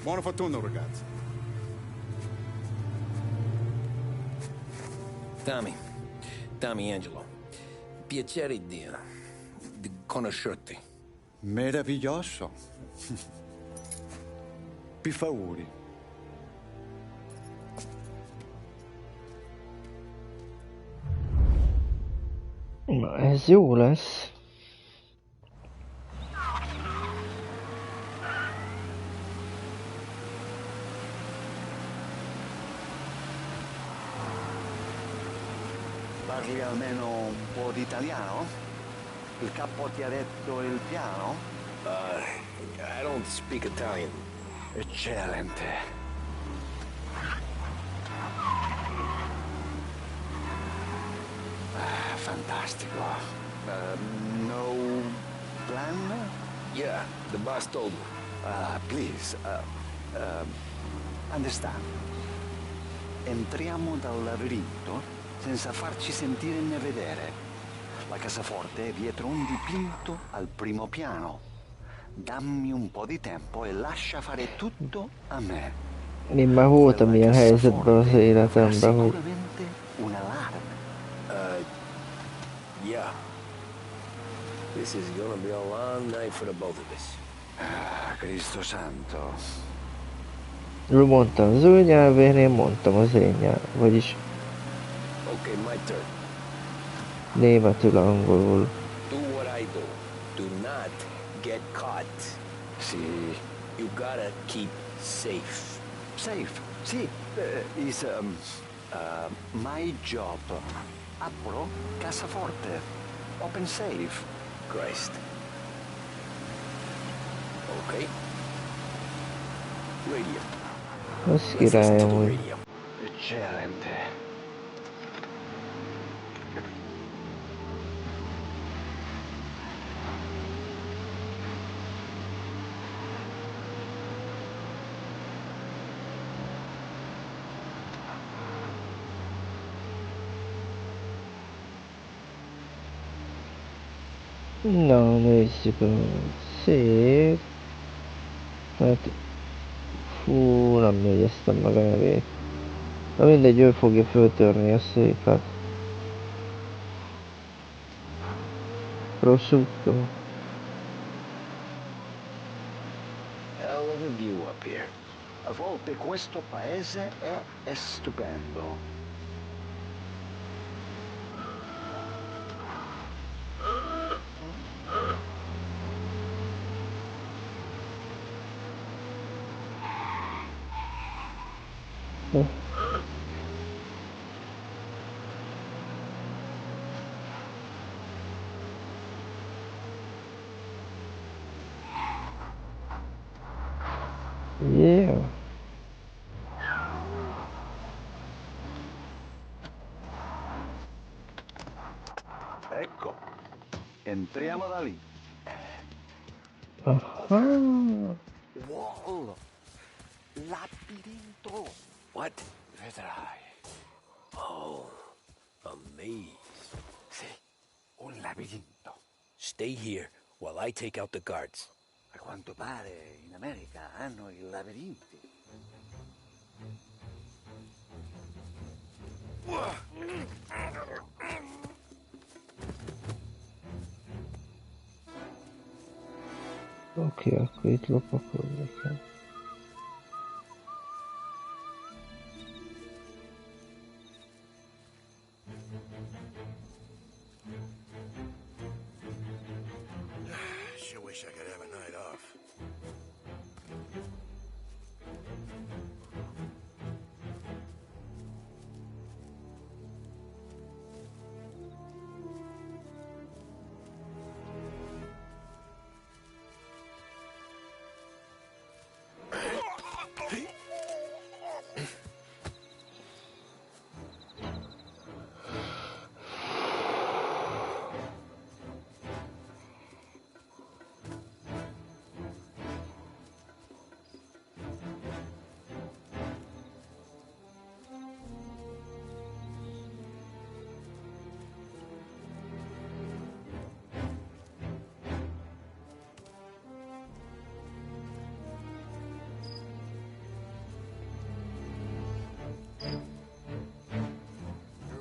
Buona fortuna, ragazzi. Tommy Angelo. Piacere di conoscerti. Meraviglioso. Per favore. Na, ez jó lesz. Parli almeno un po' di italiano? Il capo ti ha detto il piano? I don't speak Italian. Eccellente. Fantastico. No plan? Yeah, the boss told me. Please, understand. Entriamo dal labirinto senza farci sentire né vedere. La cassaforte è dietro un dipinto al primo piano. Dammi un po' di tempo e lascia fare tutto a me. Én már voltam ilyen helyzetben az életemben, hogy... Sicuramente un allarme. Yeah. This is gonna be a long night for the both of us. Ah, Cristo Santo. Ő mondta az ő nyelvén, én mondtam az én nyelvén, vagyis Okay, my turn. németül, angolul. Do what I do. Do not get caught. Sì. You gotta keep safe. Safe? Sì. Is my job. Apro cassaforte. Open safe. Christ. Okay. Radio. Az királyom, hogy... Eccellente. Na, nézzük a szép. Hát... Fú, nem jegyeztem meg a nevét. Na mindegy, ő fogja föltörni a széket. Prosciutto. Hell of a view up here. A volte questo paese è stupendo. Yeah. Ecco, entriamo da lì. Aha. Wall. Labirinto. What? Vedrai. Oh, a maze. Sì, un labirinto. Stay here while I take out the guards. A quanto pare in America hanno i labirinti. Oké, akkor itt lopakodni kell. Sure wish I could have a night off.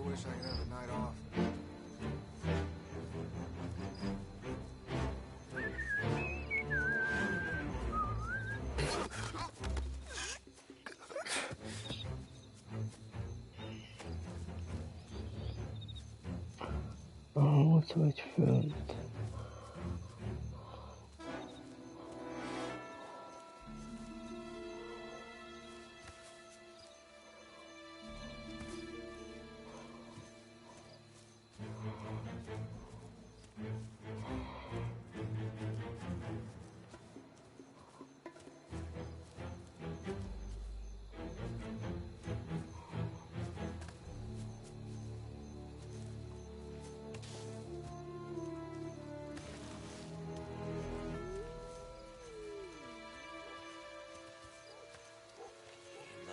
Wish I could have a night off. Ott vagy fönt.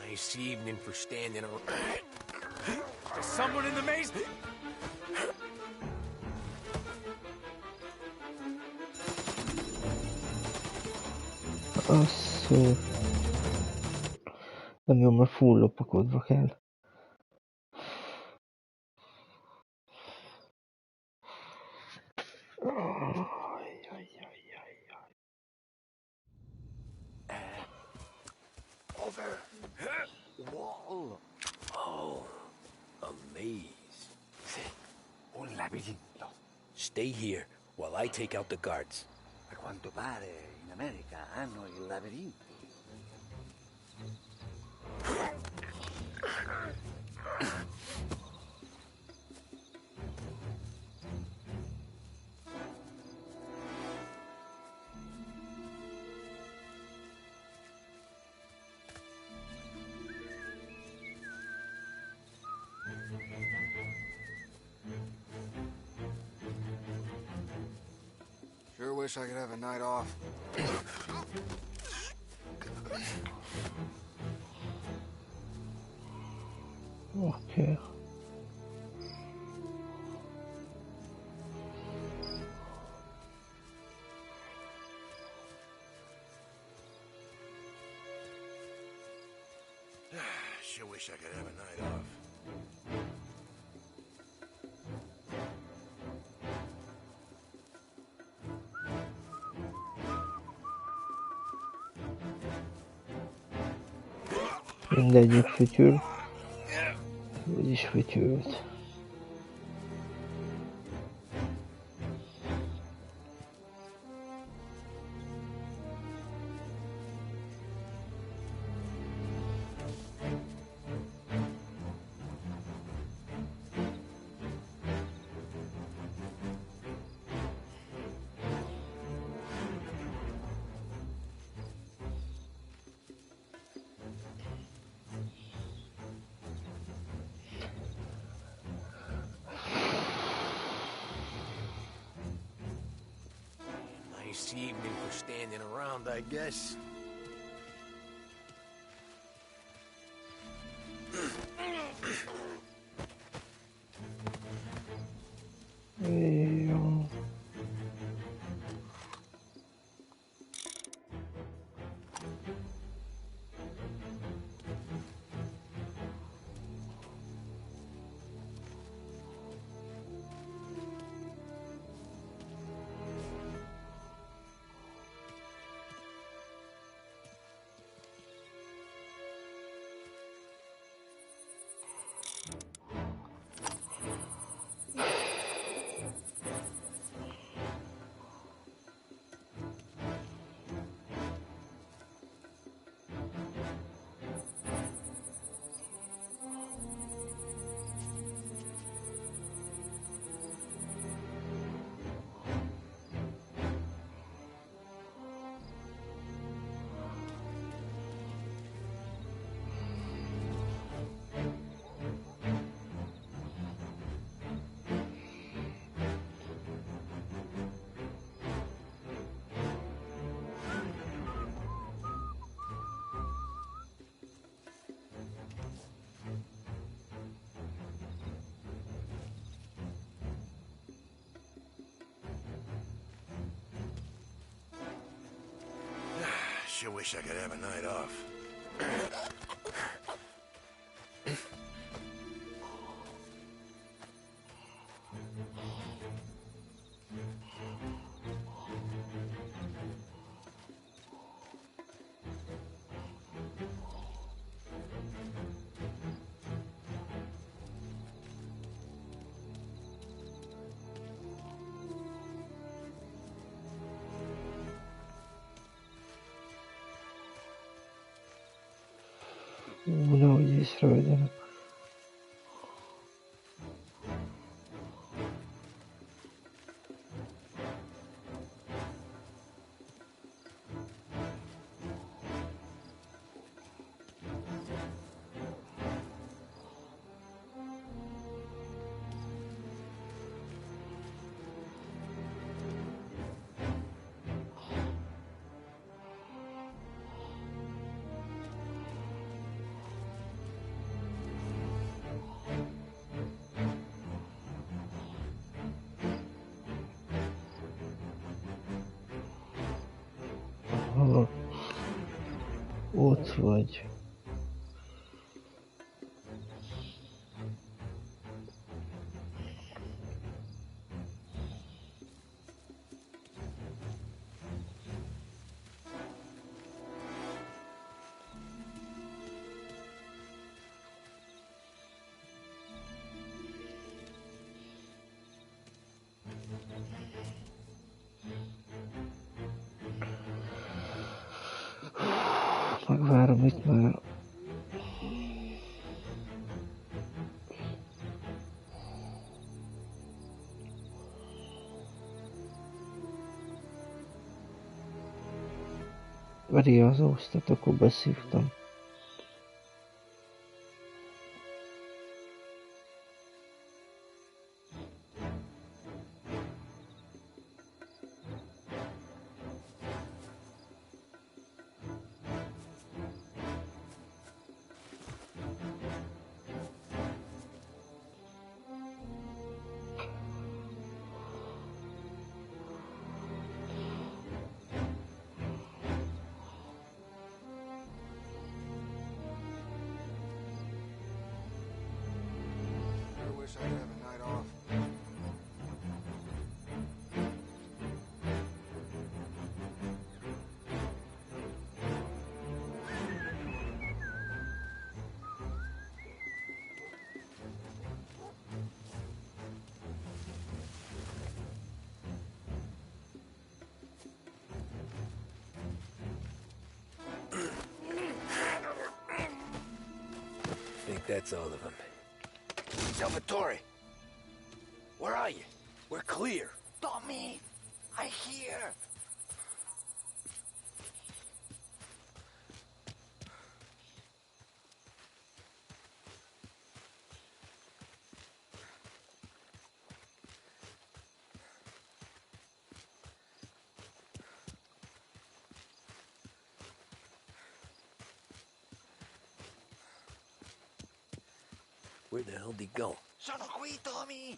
Nice evening for standing around. There's someone in the maze. Asszó. Engem már full lopakodva kell. Over. Wall. Oh, a maze. Un labirinto. Stay here while I take out the guards. A quanto pare in America hanno il labirinto. Sure wish I could have a night off. Okay. Sure wish I could have a night off. Mindegyik fütyül. Úgyis fütyült. Nice evening for standing around, I guess. Jó. Sure wish I could have a night off. Nehogy észrevegyenek. Ott vagy. Megvárom itt már. Veri az osztat, akkor beszívtam. Wish I could have a night off. Think that's all of them. Salvatore! Where are you? We're clear. Tommy! I hear! Where the hell did he go? Sono qui, Tommy!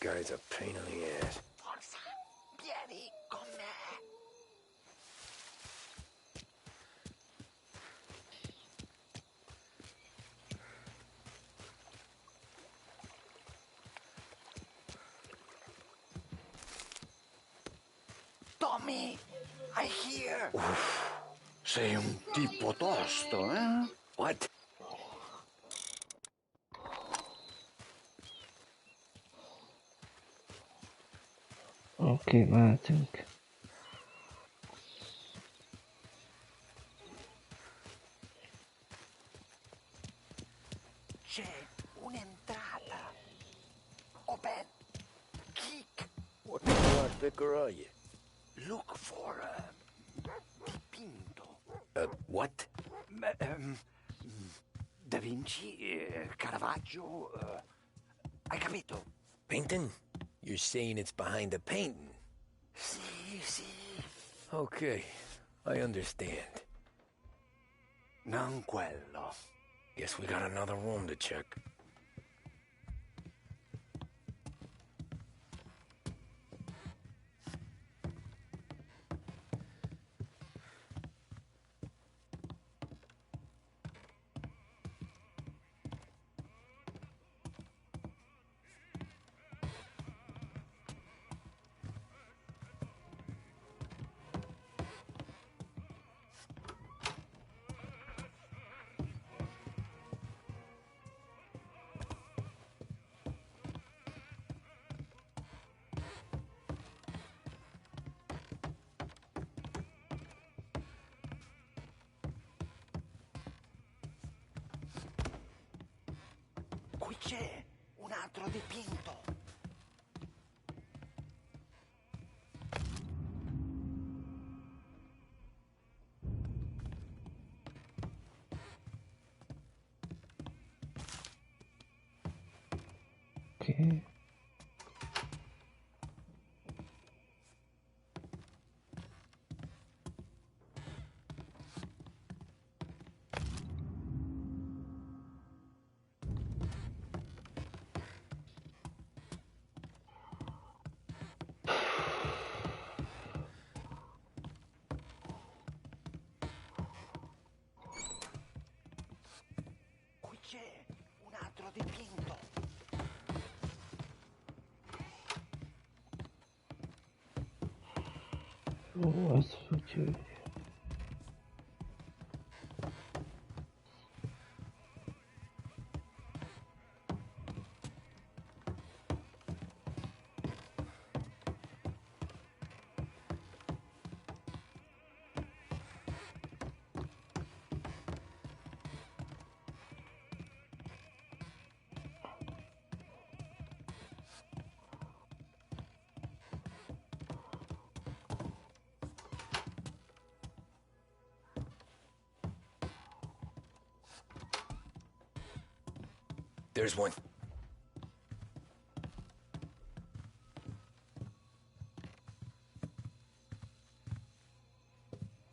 Guy's a pain in the ass. Forza! Vieni con me! Tommy! I hear! Sei un tipo tosto, eh? What? Oké, mehetünk. C'è un'entrata. Open. Kick. What kind of art picker are you? Look for dipinto. What? Da Vinci, Caravaggio. Hai capito? Painting? You're saying it's behind the painting? Sì, sì. Okay, I understand. Non quello. Guess we got another room to check. Qui c'è un altro dipinto. Ok. dipinto. Oh, ezt úgyhogy... There's one.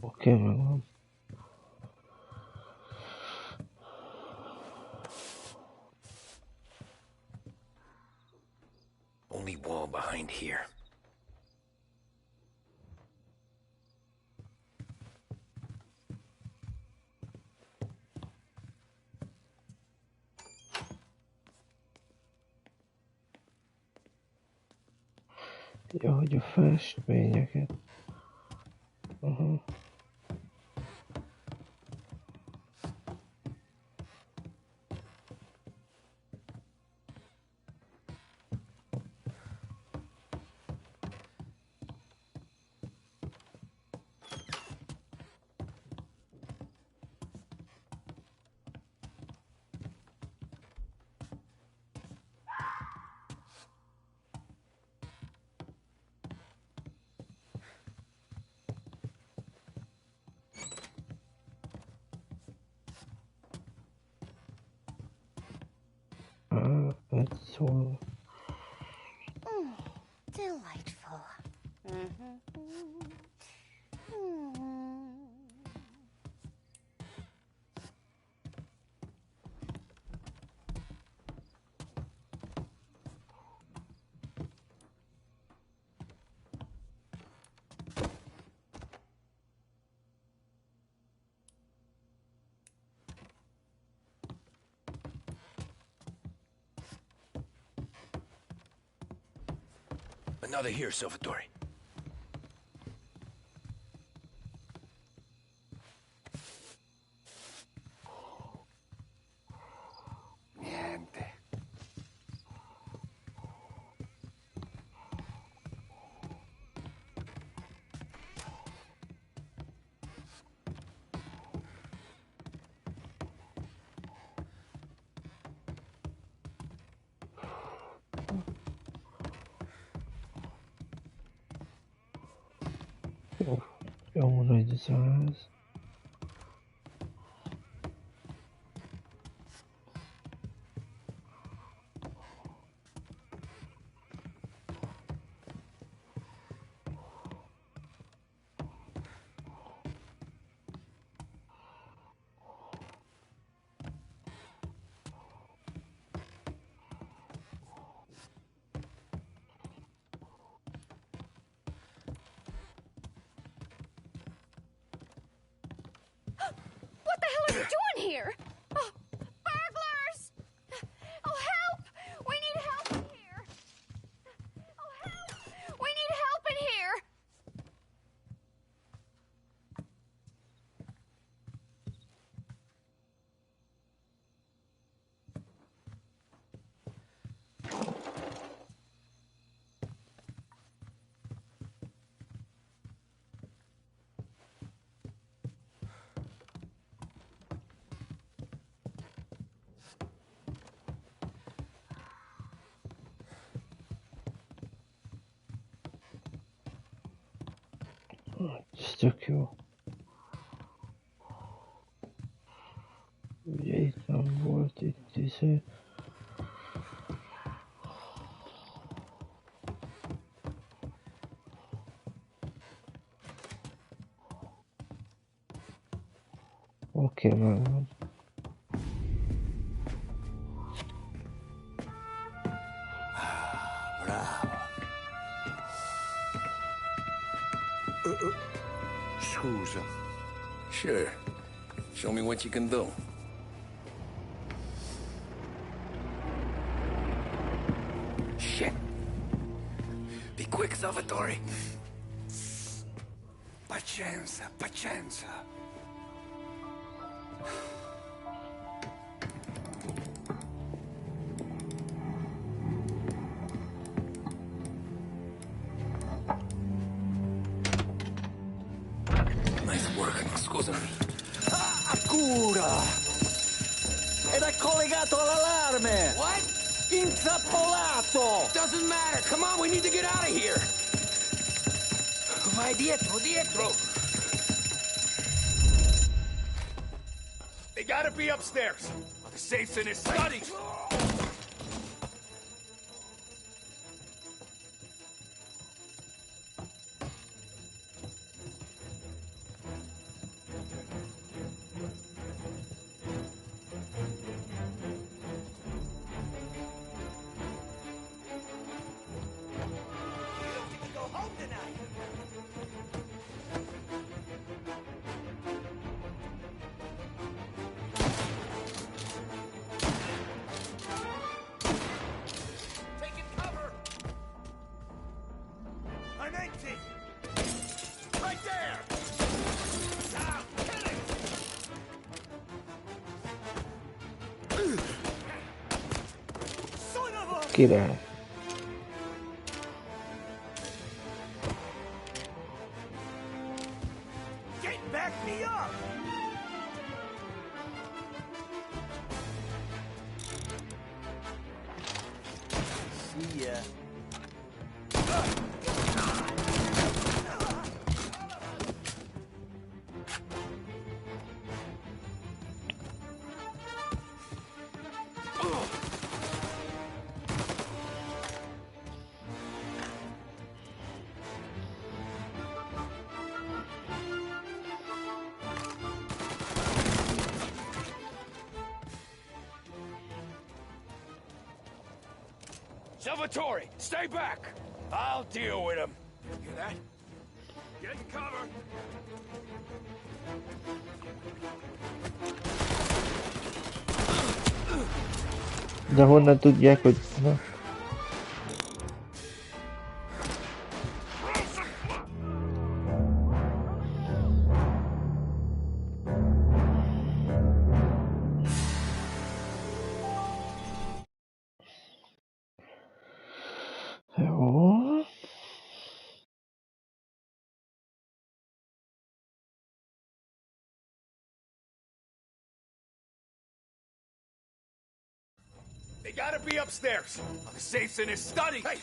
Oké, megvan. Only wall behind here. Ja, hogy a festményeket. Aha. That's all. Delightful. Another here, Salvatore. Niente. Jó nagy az ház. What the hell are you doing here? Oh, burglars! Oh, help! We need help in here! Oh, help! We need help in here! Ez tök jó. Ugye itt nem volt itt izé. Oké, megvan. Scusa. Sure. Show me what you can do. quick, Salvatore. Pazienza, pazienza. Nice work, scusami. Cura! Ed è collegato all'allarme! What? Intrappolato! Doesn't matter. Come on, we need to get out of here. Vai dietro, dietro. They gotta be upstairs. The safe's in his study. Király. Back me up! See ya. Salvatore, stay back! I'll deal with him. Hear that? Get cover! De honnan tudják, hogy... Na. Jó. They gotta be upstairs. The safe's in his study. Hey!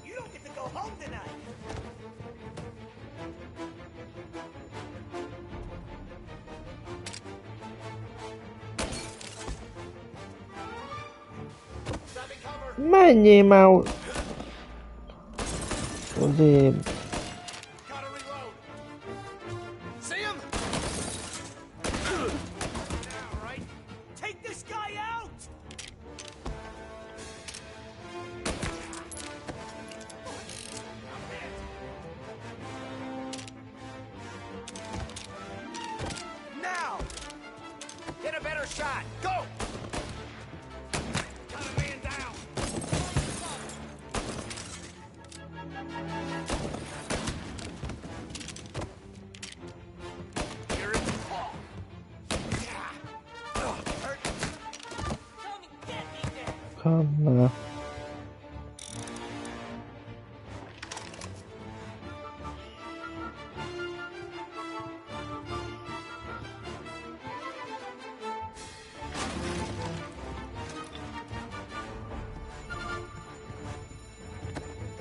You don't get to go home tonight. Menjél már! Odébb. See him? Now, right? Take this guy out! Now! Get a better shot! Go! Got a man down! You're in the ball. Yeah. Hurt. Tell me, get me there. Come now.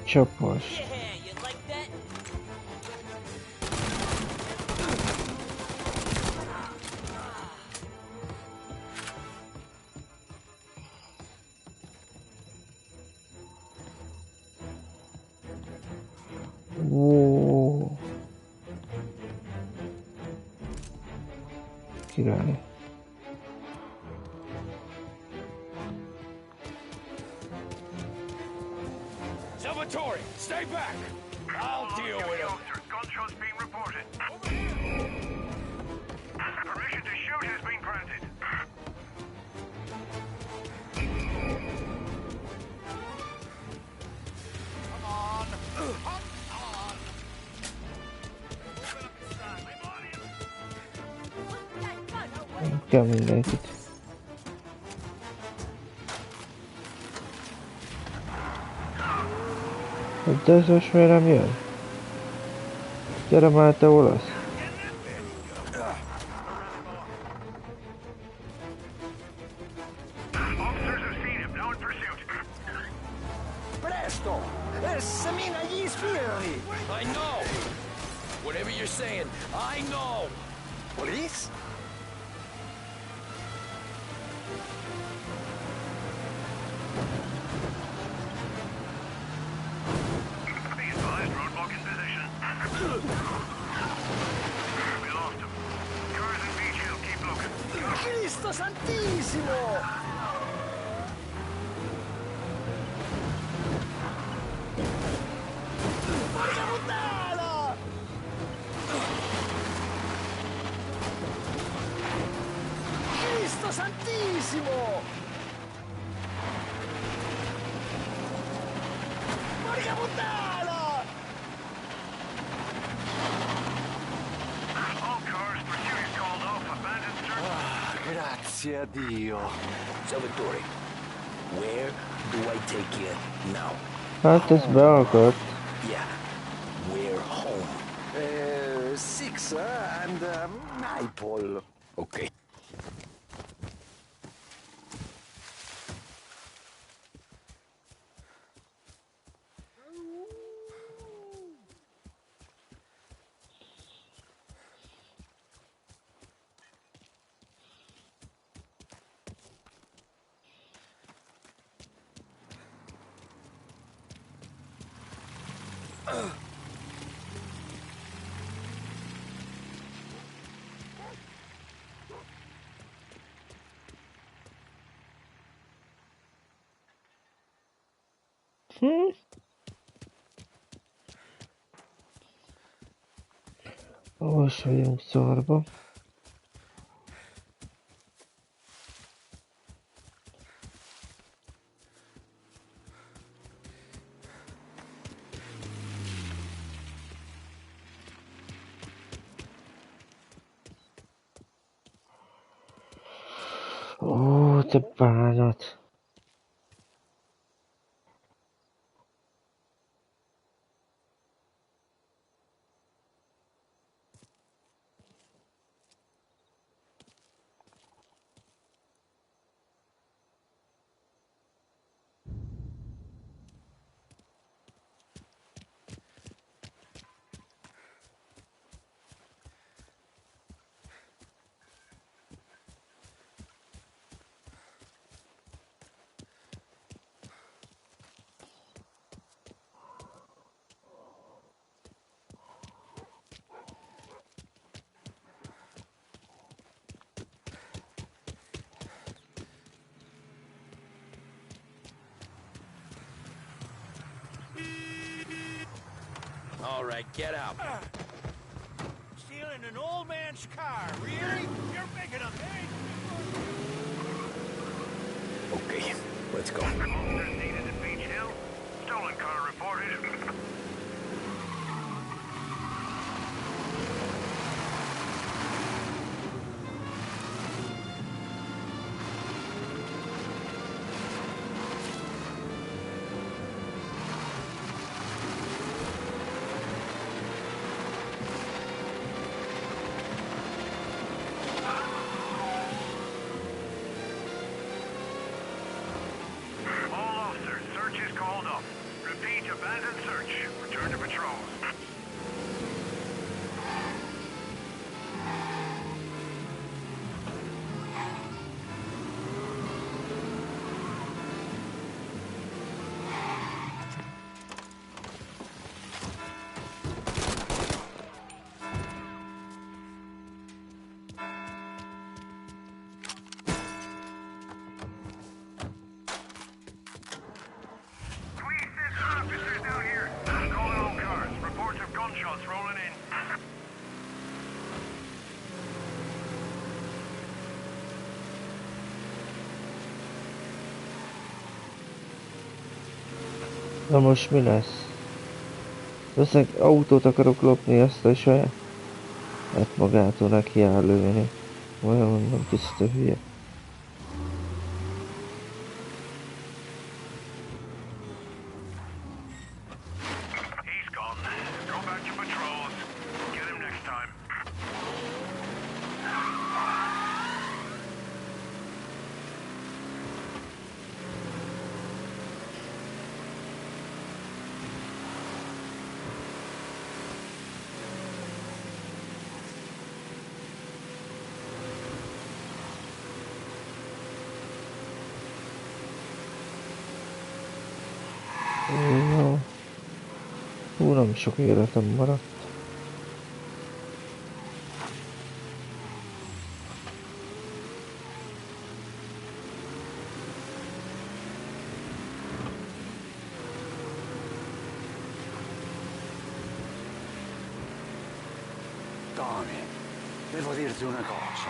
Csapos. Ó. király. Salvatore, stay back! I'll deal with him. Gunshots being reported. Permission to shoot has been granted. Come on. Come on. Nem kell mindenkit. De ez most miért nem jön? Gyere már, te olasz! Presto! Semina gli sbirri! I know! Whatever you're saying, I know! Police? Roadblock in position. We lost him. Cars in Beach Hill, keep looking. Cristo Santissimo! Porca puttana! Cristo Santissimo! Porca puttana! All cars, pursuit is called off. Abandoned search. Grazie a Dio. Salvatore, where do I take you now? Hát ez be akart. Yeah, we're home. 6 and Nightfall. Okay. Most vagyunk szarba. Ó, te bánat. All right, get out. Stealing an old man's car, really? You're big enough, eh? Okay, let's go. Officers needed at Beach Hill. Stolen car reported. All officers, search is called off. Repeat, abandoned search. Na most mi lesz? Veszek autót akarok lopni, ezt a saját. Hát magától neki áll lőni. Olyan mondom, tiszta hülye. Jó. Hú, nem sok életem maradt. Tony, devo dirti una cosa.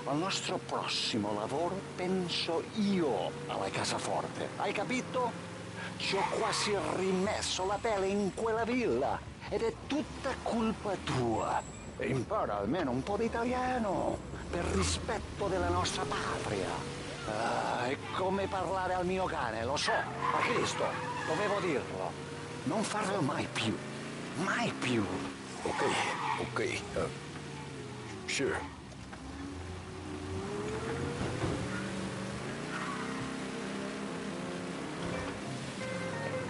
Al nostro prossimo lavoro penso io alla cassaforte. Hai capito? Ci ho quasi rimesso la pelle in quella villa ed è tutta colpa tua. E impara almeno un po' di italiano per rispetto della nostra patria. È come parlare al mio cane, lo so, ma Cristo, dovevo dirlo. Non farlo mai più. Mai più. Okay. Sure.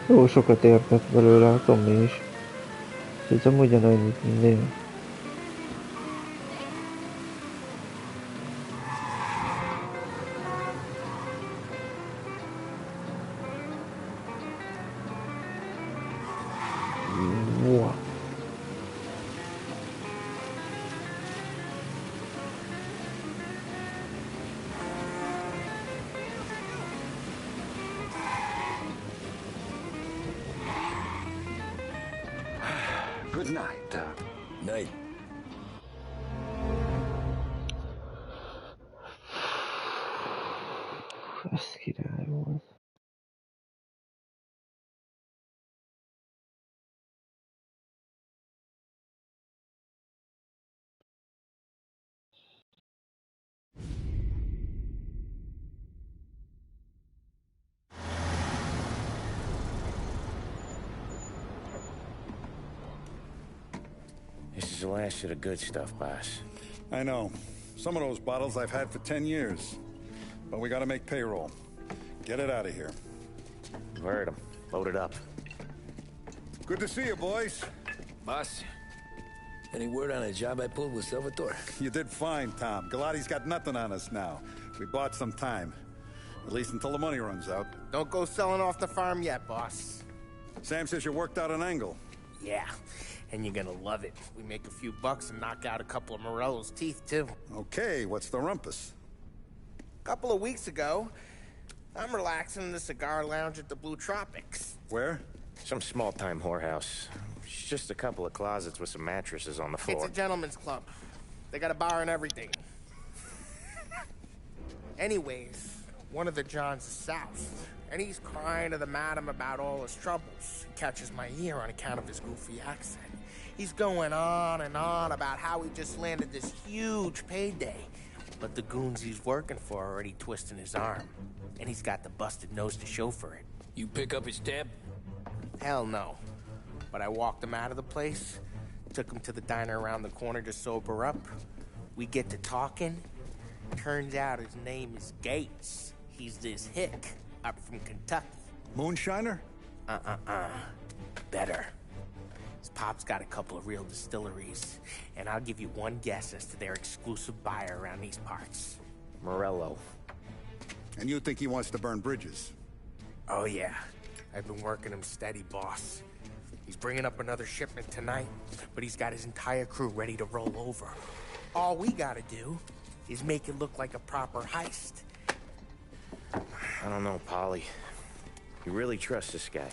Jó sokat értett belőle a Tommy is. Hiszem ugyanannyit, mint én. Wow. Good night. Night. Ez király volt. This is the last of the good stuff, boss. I know. Some of those bottles I've had for 10 years. But we gotta make payroll. Get it out of here. You heard him. Load it up. Good to see you, boys. Boss, any word on a job I pulled with Salvatore? You did fine, Tom. Galati's got nothing on us now. We bought some time. At least until the money runs out. Don't go selling off the farm yet, boss. Sam says you worked out an angle. Yeah, and you're gonna love it. We make a few bucks and knock out a couple of Morello's teeth, too. Okay, what's the rumpus? A couple of weeks ago, I'm relaxing in the cigar lounge at the Blue Tropics. Where? Some small-time whorehouse. It's just a couple of closets with some mattresses on the floor. It's a gentleman's club. They got a bar and everything. Anyways, one of the Johns is south, and he's crying to the madam about all his troubles. He catches my ear on account of his goofy accent. He's going on and on about how he just landed this huge payday. But the goons he's working for are already twisting his arm. And he's got the busted nose to show for it. You pick up his tab? Hell no. But I walked him out of the place, took him to the diner around the corner to sober up. We get to talking. Turns out his name is Gates. He's this hick up from Kentucky. Moonshiner? Better. His pop's got a couple of real distilleries, and I'll give you one guess as to their exclusive buyer around these parts. Morello. And you think he wants to burn bridges? Oh yeah. I've been working him steady, boss. He's bringing up another shipment tonight, but he's got his entire crew ready to roll over. All we gotta do is make it look like a proper heist. I don't know, Polly. You really trust this guy?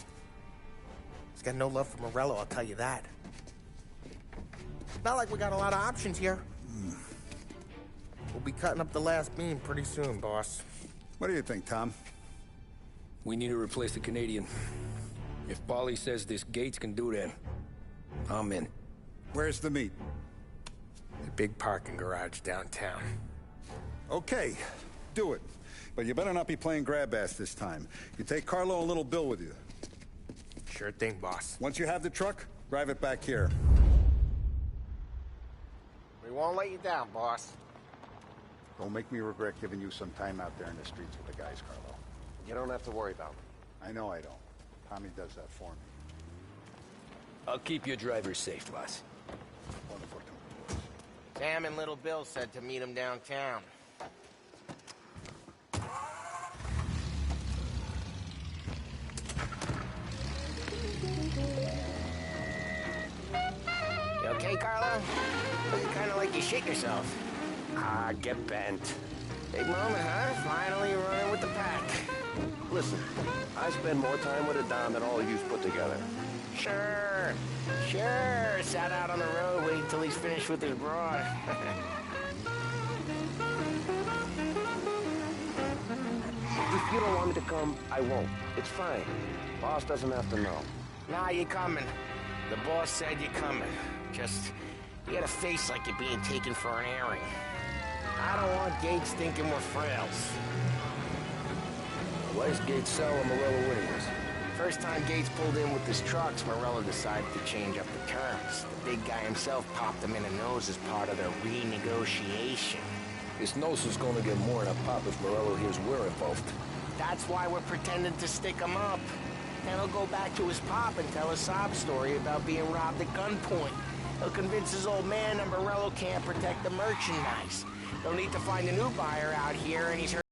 He's got no love for Morello, I'll tell you that. Not like we got a lot of options here. We'll be cutting up the last beam pretty soon, boss. What do you think, Tom? We need to replace the Canadian. If Paulie says this Gates can do that, I'm in. Where's the meet? The big parking garage downtown. Okay, do it. But you better not be playing grab ass this time. You take Carlo and Little Bill with you. Sure thing, boss. Once you have the truck, drive it back here. We won't let you down, boss. Don't make me regret giving you some time out there in the streets with the guys, Carlo. You don't have to worry about me. I know I don't. Tommy does that for me. I'll keep your driver safe, boss. Wonderful. Sam and Little Bill said to meet him downtown. You okay, Carlo? Looking kind of like you shake yourself. Ah, get bent. Big moment, huh? Finally running with the pack. Listen, I spend more time with a Dom than all of you's put together. Sure. Sat out on the road waiting till he's finished with his broad. If you don't want me to come, I won't. It's fine. Boss doesn't have to know. Nah, you're coming. The boss said you're coming. Just, you got a face like you're being taken for an airing. I don't want Gates thinking we're frails. Why's Gates sour Morello anyways? First time Gates pulled in with his trucks, Morello decided to change up the terms. The big guy himself popped him in the nose as part of their renegotiation. His nose is gonna get more than a pop if Morello hears we're involved. That's why we're pretending to stick him up. Then he'll go back to his pop and tell a sob story about being robbed at gunpoint. He'll convince his old man that Morello can't protect the merchandise. They'll need to find a new buyer out here, and he's heard.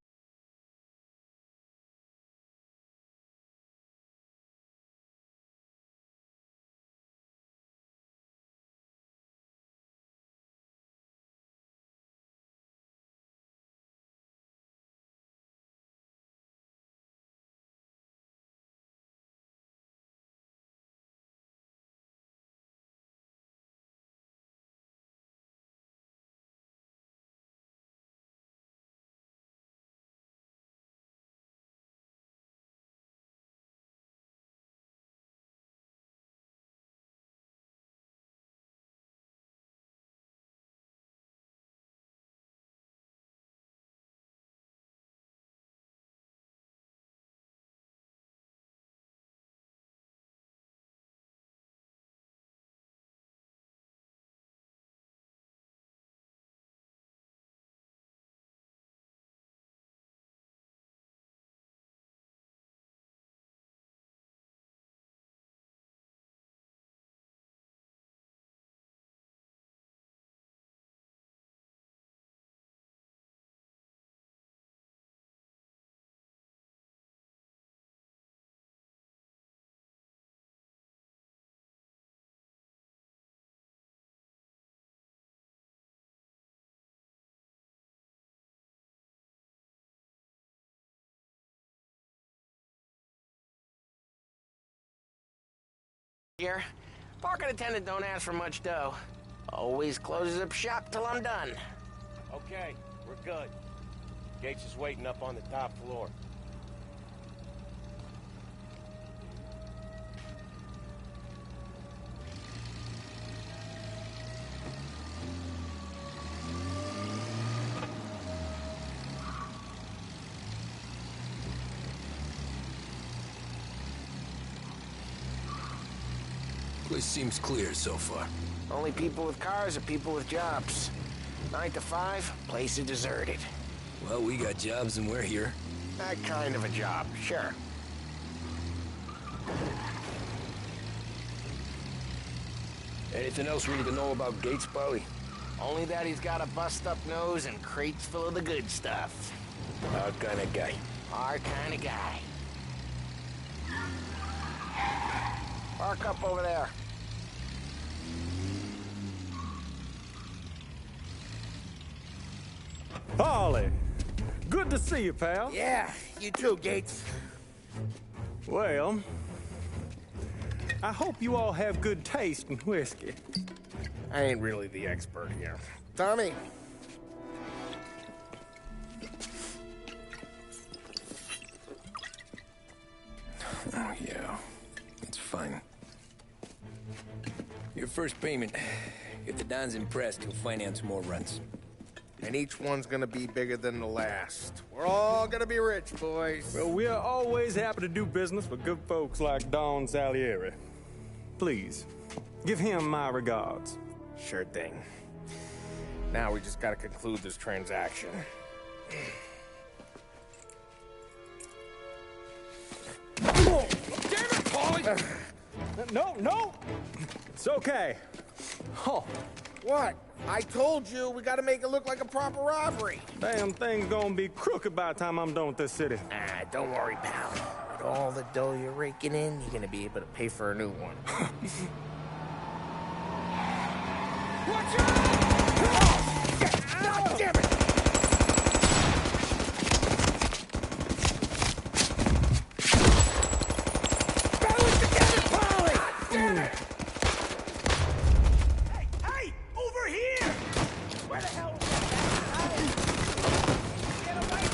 Here, parking attendant don't ask for much dough. Always closes up shop till I'm done. Okay, we're good. Gates is waiting up on the top floor. Place seems clear so far. Only people with cars are people with jobs. 9 to 5, place is deserted. Well, we got jobs and we're here. That kind of a job, sure. Anything else we need to know about Gates, Paulie? Only that he's got a bust-up nose and crates full of the good stuff. Our kind of guy. Our kind of guy. Park up over there. Paulie, good to see you, pal. Yeah, you too, Gates. Well, I hope you all have good taste in whiskey. I ain't really the expert here. Tommy. Oh, yeah. It's Your first payment. If the Don's impressed, he'll finance more runs. And each one's gonna be bigger than the last. We're all gonna be rich, boys. Well, we're always happy to do business with good folks like Don Salieri. Please, give him my regards. Sure thing. Now we just gotta conclude this transaction. Oh, damn it, Paulie! No! It's okay. Oh. What? I told you, we gotta make it look like a proper robbery. Damn thing's gonna be crooked by the time I'm done with this city. Ah, don't worry, pal. With all the dough you're raking in, you're gonna be able to pay for a new one. Watch out! Oh, damn it! Balance together, Paulie! Damn it! Hey! Over here! Where the hell is that? Get away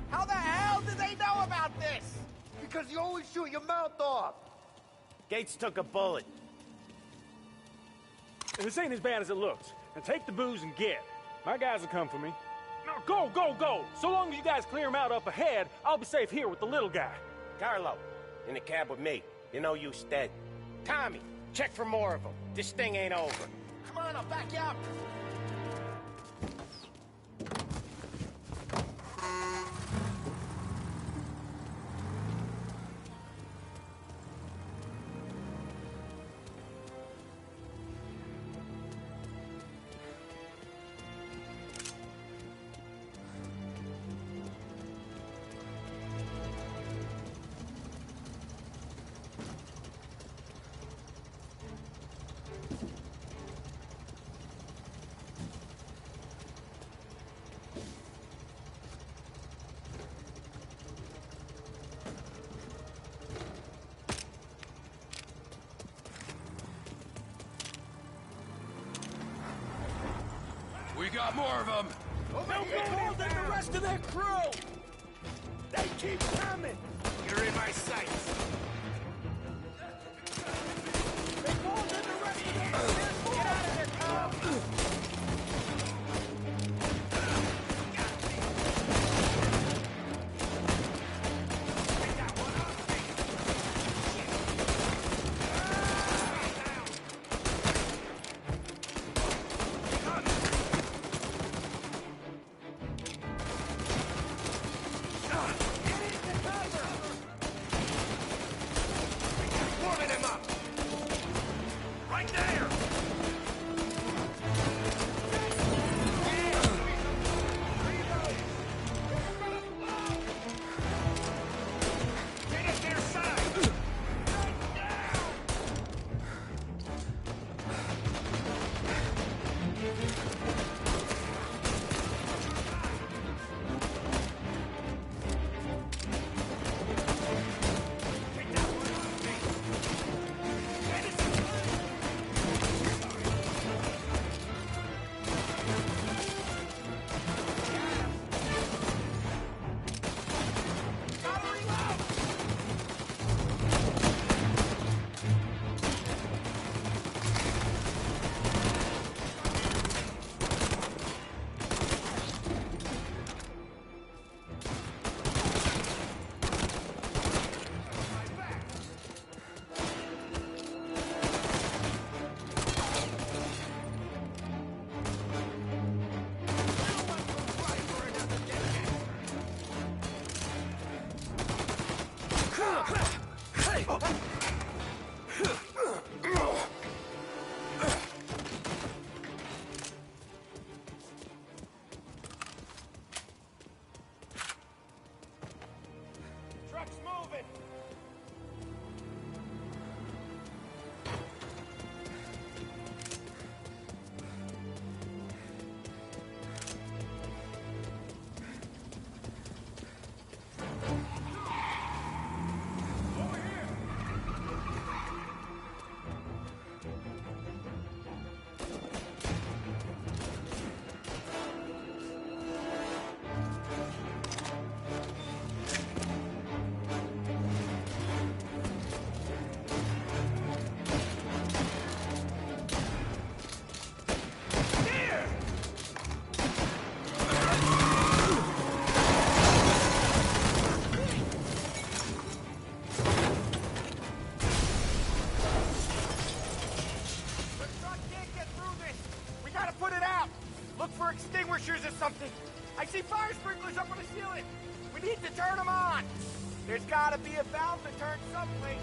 How the hell did they know about this? Because you always shoot your mouth off. Gates took a bullet. This ain't as bad as it looks. Now take the booze and get. My guys will come for me. Now go! So long as you guys clear him out up ahead, I'll be safe here with the little guy. Carlo, in the cab with me. You know you stead. Tommy, check for more of them. This thing ain't over. Come on, I'll back you up. We got more of them. They'll go more than the rest of their crew! They keep coming! You're in my sights. They more than the rest of their crew! Get out of there, Carl! I see fire sprinklers up on the ceiling. We need to turn them on. There's gotta be a valve to turn someplace.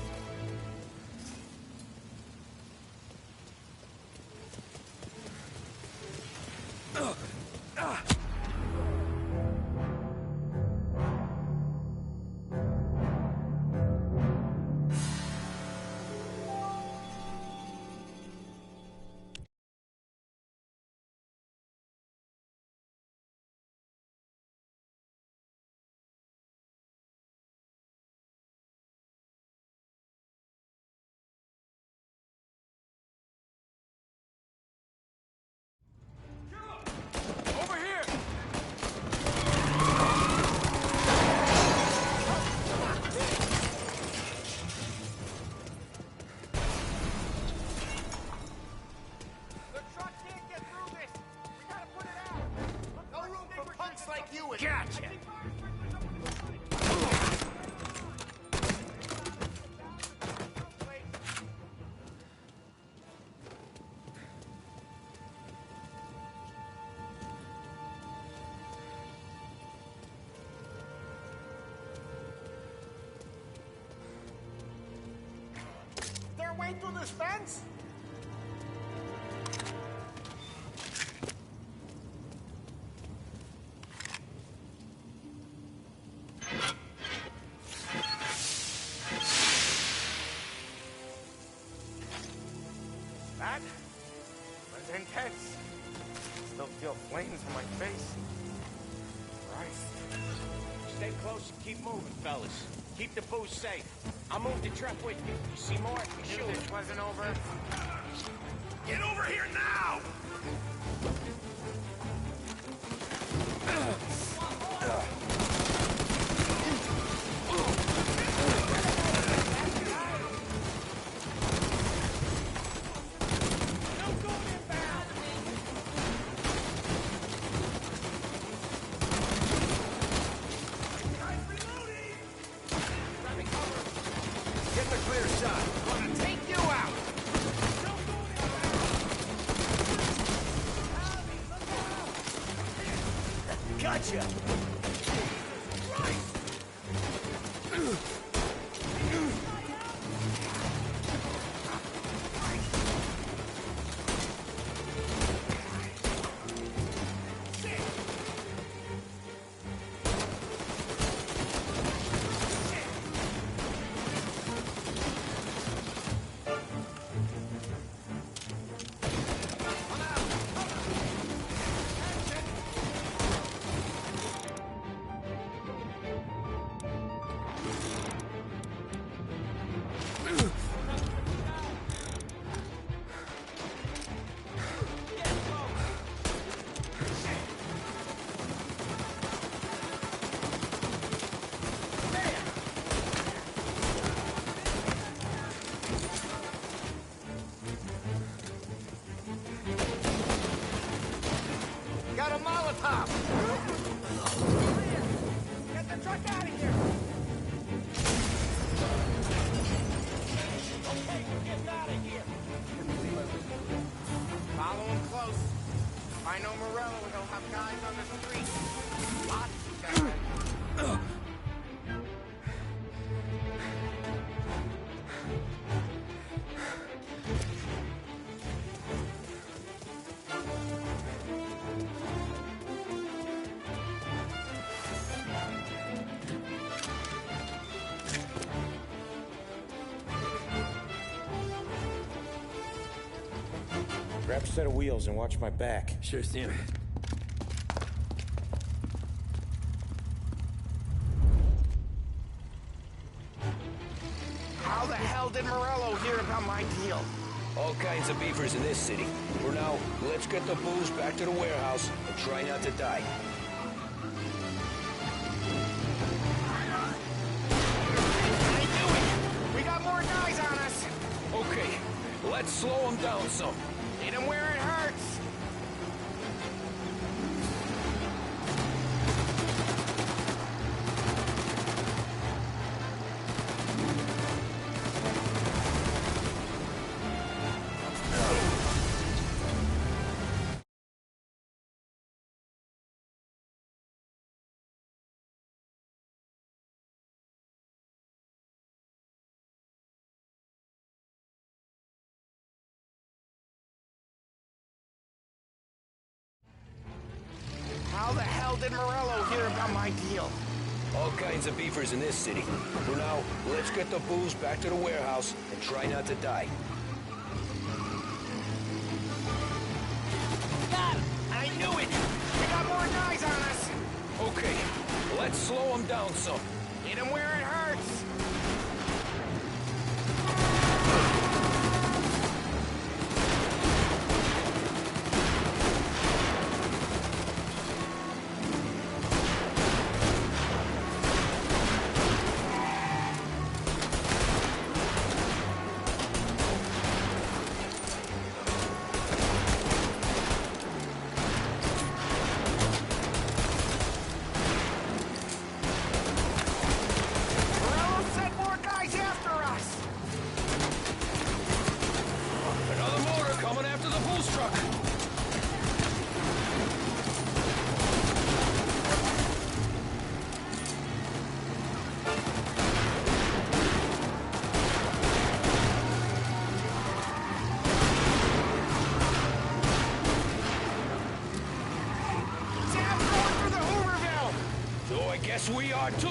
Gotcha! Is there a way through this fence? That was intense. Still feel flames on my face. Christ. Stay close and keep moving, fellas. Keep the booze safe. I'll move the truck with you. You see more? You shoot. This wasn't over. Get over here now! Get the clear shot. Gonna take you out. Gotcha! Got a Molotov! Get the truck out of here! Okay, we're getting out of here. Follow him close. If I know Morello, he'll have guys on the street. Lots of guys. Grab a set of wheels and watch my back. Sure thing. How the hell did Morello hear about my deal? All kinds of beefers in this city. For now, let's get the booze back to the warehouse and try not to die. We got more guys on us. Okay, let's slow them down some. Hit him where it hurts. did Morello hear about my deal? All kinds of beefers in this city. For now, let's get the booze back to the warehouse and try not to die. Got him! I knew it! We got more guys on us! Okay, let's slow them down some. Hit him where it hurts! We are too.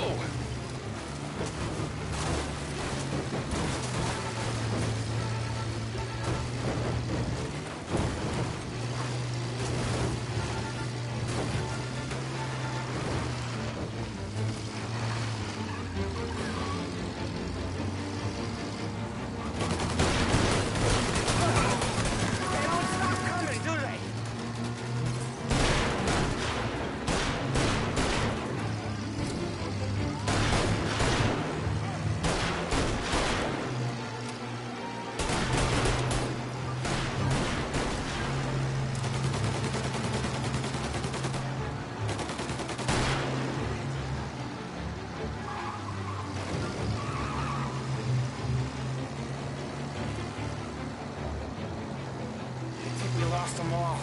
Lost them all.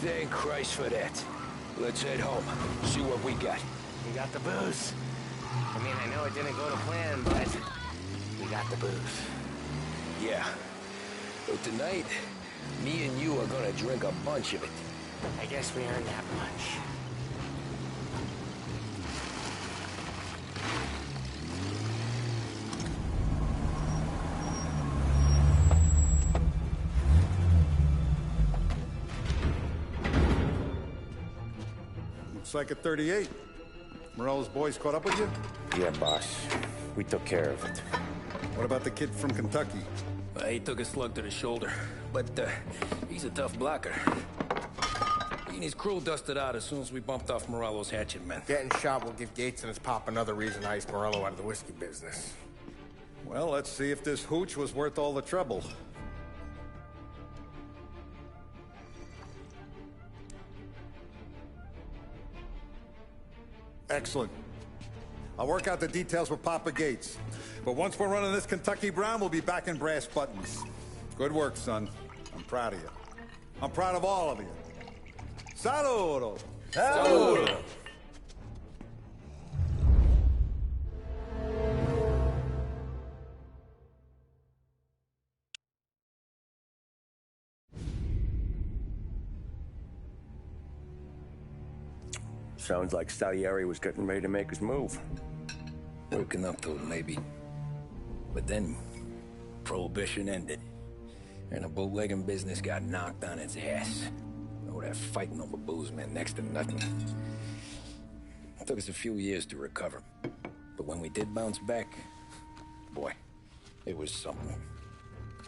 Thank Christ for that. Let's head home. See what we got. We got the booze. I mean, I know it didn't go to plan, but we got the booze. Yeah. So tonight, me and you are gonna drink a bunch of it. I guess we earned that much. Looks like at 38. Morello's boys caught up with you? Yeah, boss. We took care of it. What about the kid from Kentucky? He took a slug to the shoulder, but he's a tough blocker. He and his crew dusted out as soon as we bumped off Morello's hatchet men. Getting shot will give Gates and his pop another reason to ice Morello out of the whiskey business. Well, let's see if this hooch was worth all the trouble. Excellent. I'll work out the details with Papa Gates. But once we're running this Kentucky Brown, we'll be back in brass buttons. Good work, son. I'm proud of you. I'm proud of all of you. Saludo! Saludo! Sounds like Salieri was getting ready to make his move. Working up to it, maybe. But then, Prohibition ended. And the bootlegging business got knocked on its ass. Oh, that fighting over booze meant next to nothing. It took us a few years to recover. But when we did bounce back, boy, it was something.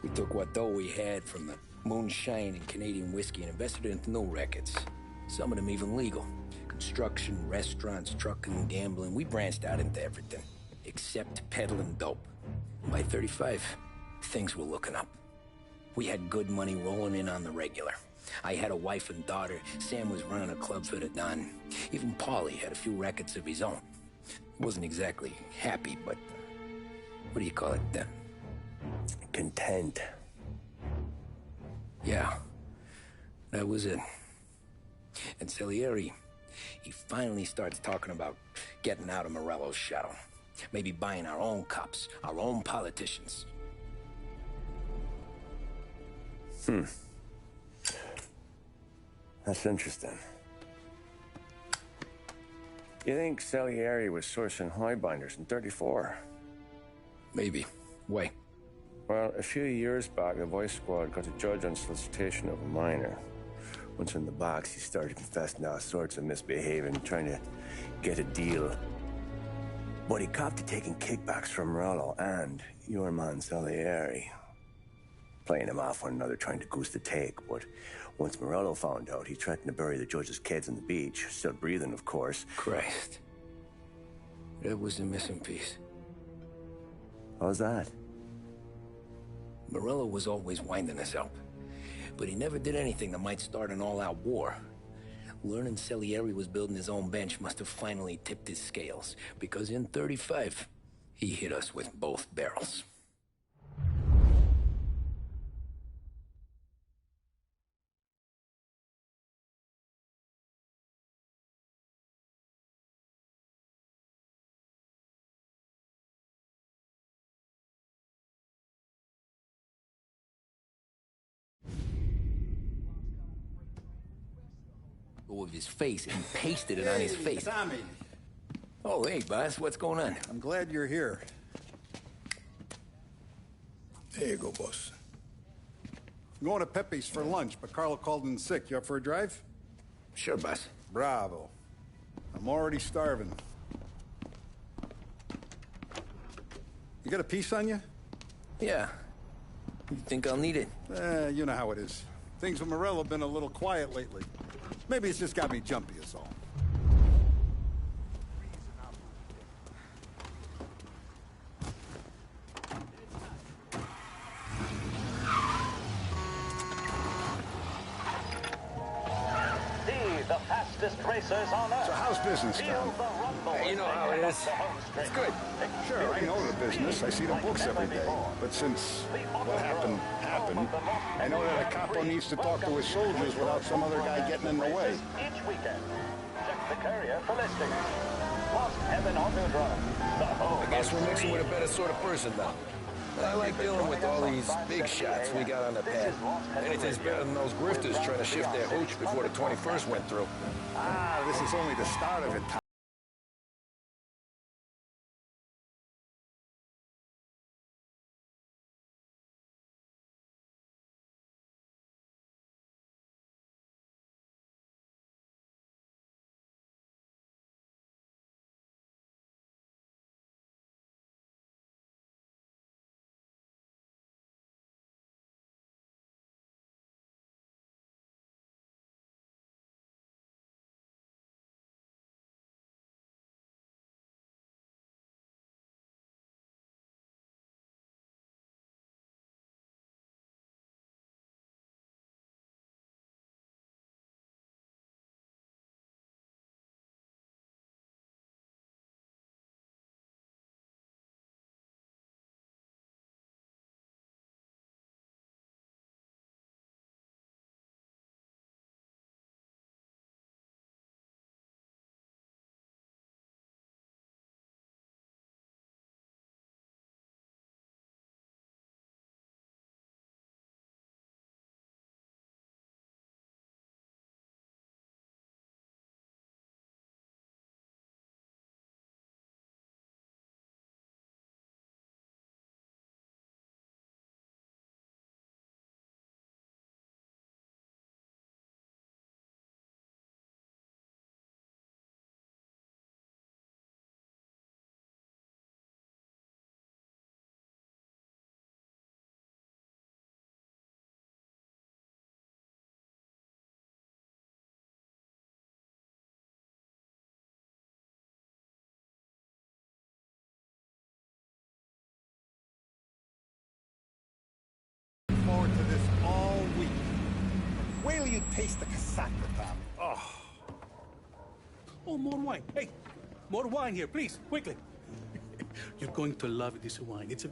We took what dough we had from the moonshine and Canadian whiskey and invested it into new records. Some of them even legal. Construction, restaurants, trucking, gambling. We branched out into everything, except peddling dope. By 35, things were looking up. We had good money rolling in on the regular. I had a wife and daughter. Sam was running a club for the Don. Even Paulie had a few records of his own. Wasn't exactly happy, but what do you call it then? Content. Yeah, that was it. And Salieri, he finally starts talking about getting out of Morello's shadow. Maybe buying our own cops, our own politicians. That's interesting. You think Salieri was sourcing highbinders in 34? Maybe. Why? Well, a few years back, the Vice Squad got a judge on solicitation of a minor. Once in the box, he started confessing all sorts of misbehaving, trying to get a deal. But he copped to taking kickbacks from Rollo and your man Salieri. Playing him off one another, trying to goose the take, but once Morello found out, he threatened to bury the judge's kids on the beach, still breathing, of course. Christ. That was the missing piece. How's that? Morello was always winding us up, but he never did anything that might start an all-out war. Learning Salieri was building his own bench must have finally tipped his scales, because in 35, he hit us with both barrels. Of his face and pasted it on his face. Tommy. Oh, hey, boss. What's going on? I'm glad you're here. There you go, boss. I'm going to Pepe's for lunch, but Carlo called in sick. You up for a drive? Sure, boss. Bravo. I'm already starving. You got a piece on you? Yeah. You think I'll need it? You know how it is. Things with Morello have been a little quiet lately. Maybe it's just got me jumpy, is all. The fastest racers on Earth. So how's business, Tom? You know how it is. It's good. Sure, I know the business. I see the books every day. But since what happened, I know that a capo needs to talk to his soldiers without some other guy getting in the way. Each weekend, check the Courier for listings. Lost Heaven on the Drone. I guess we're mixing with a better sort of person now. I like dealing with all these big shots we got on the pad. Anything's better than those grifters trying to shift their hooch before the 21st went through. Ah, this is only the start of it, Tom. Forward to this all week. Wait till you taste the casaca, Tommy. Oh. Oh, more wine. Hey, more wine here, please, quickly. You're going to love this wine. It's a...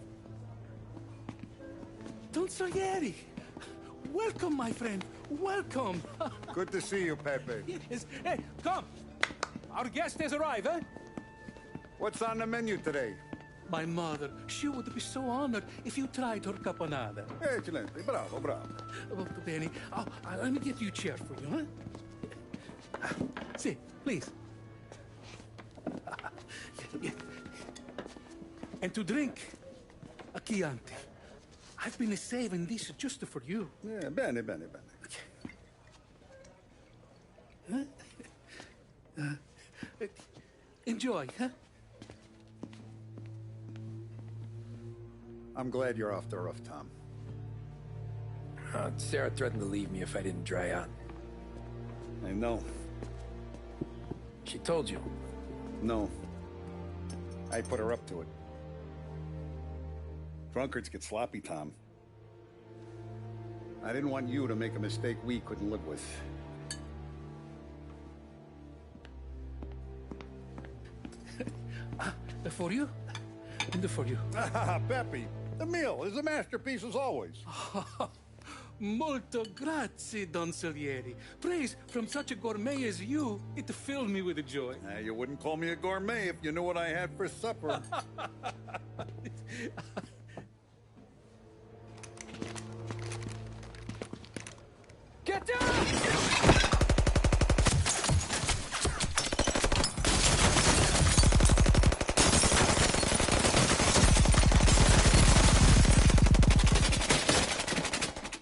Don Salieri. Welcome, my friend. Welcome. Good to see you, Pepe. Yes. Hey, come. Our guest has arrived, eh? What's on the menu today? My mother, she would be so honored if you tried her caponata. Excellent. Bravo, bravo. Molto bene. Oh, let me get you a chair for you, huh? See, please. And to drink, a Chianti. I've been saving this just for you. Yeah, bene, bene, bene. Enjoy, huh? I'm glad you're off the roof, Tom. Sarah threatened to leave me if I didn't dry out. I know. She told you? No. I put her up to it. Drunkards get sloppy, Tom. I didn't want you to make a mistake we couldn't live with. For you, and for you. Ah, Peppy, the meal is a masterpiece as always. Molto grazie, Don Salieri. Praise from such a gourmet as you, it filled me with joy. You wouldn't call me a gourmet if you knew what I had for supper. Get down!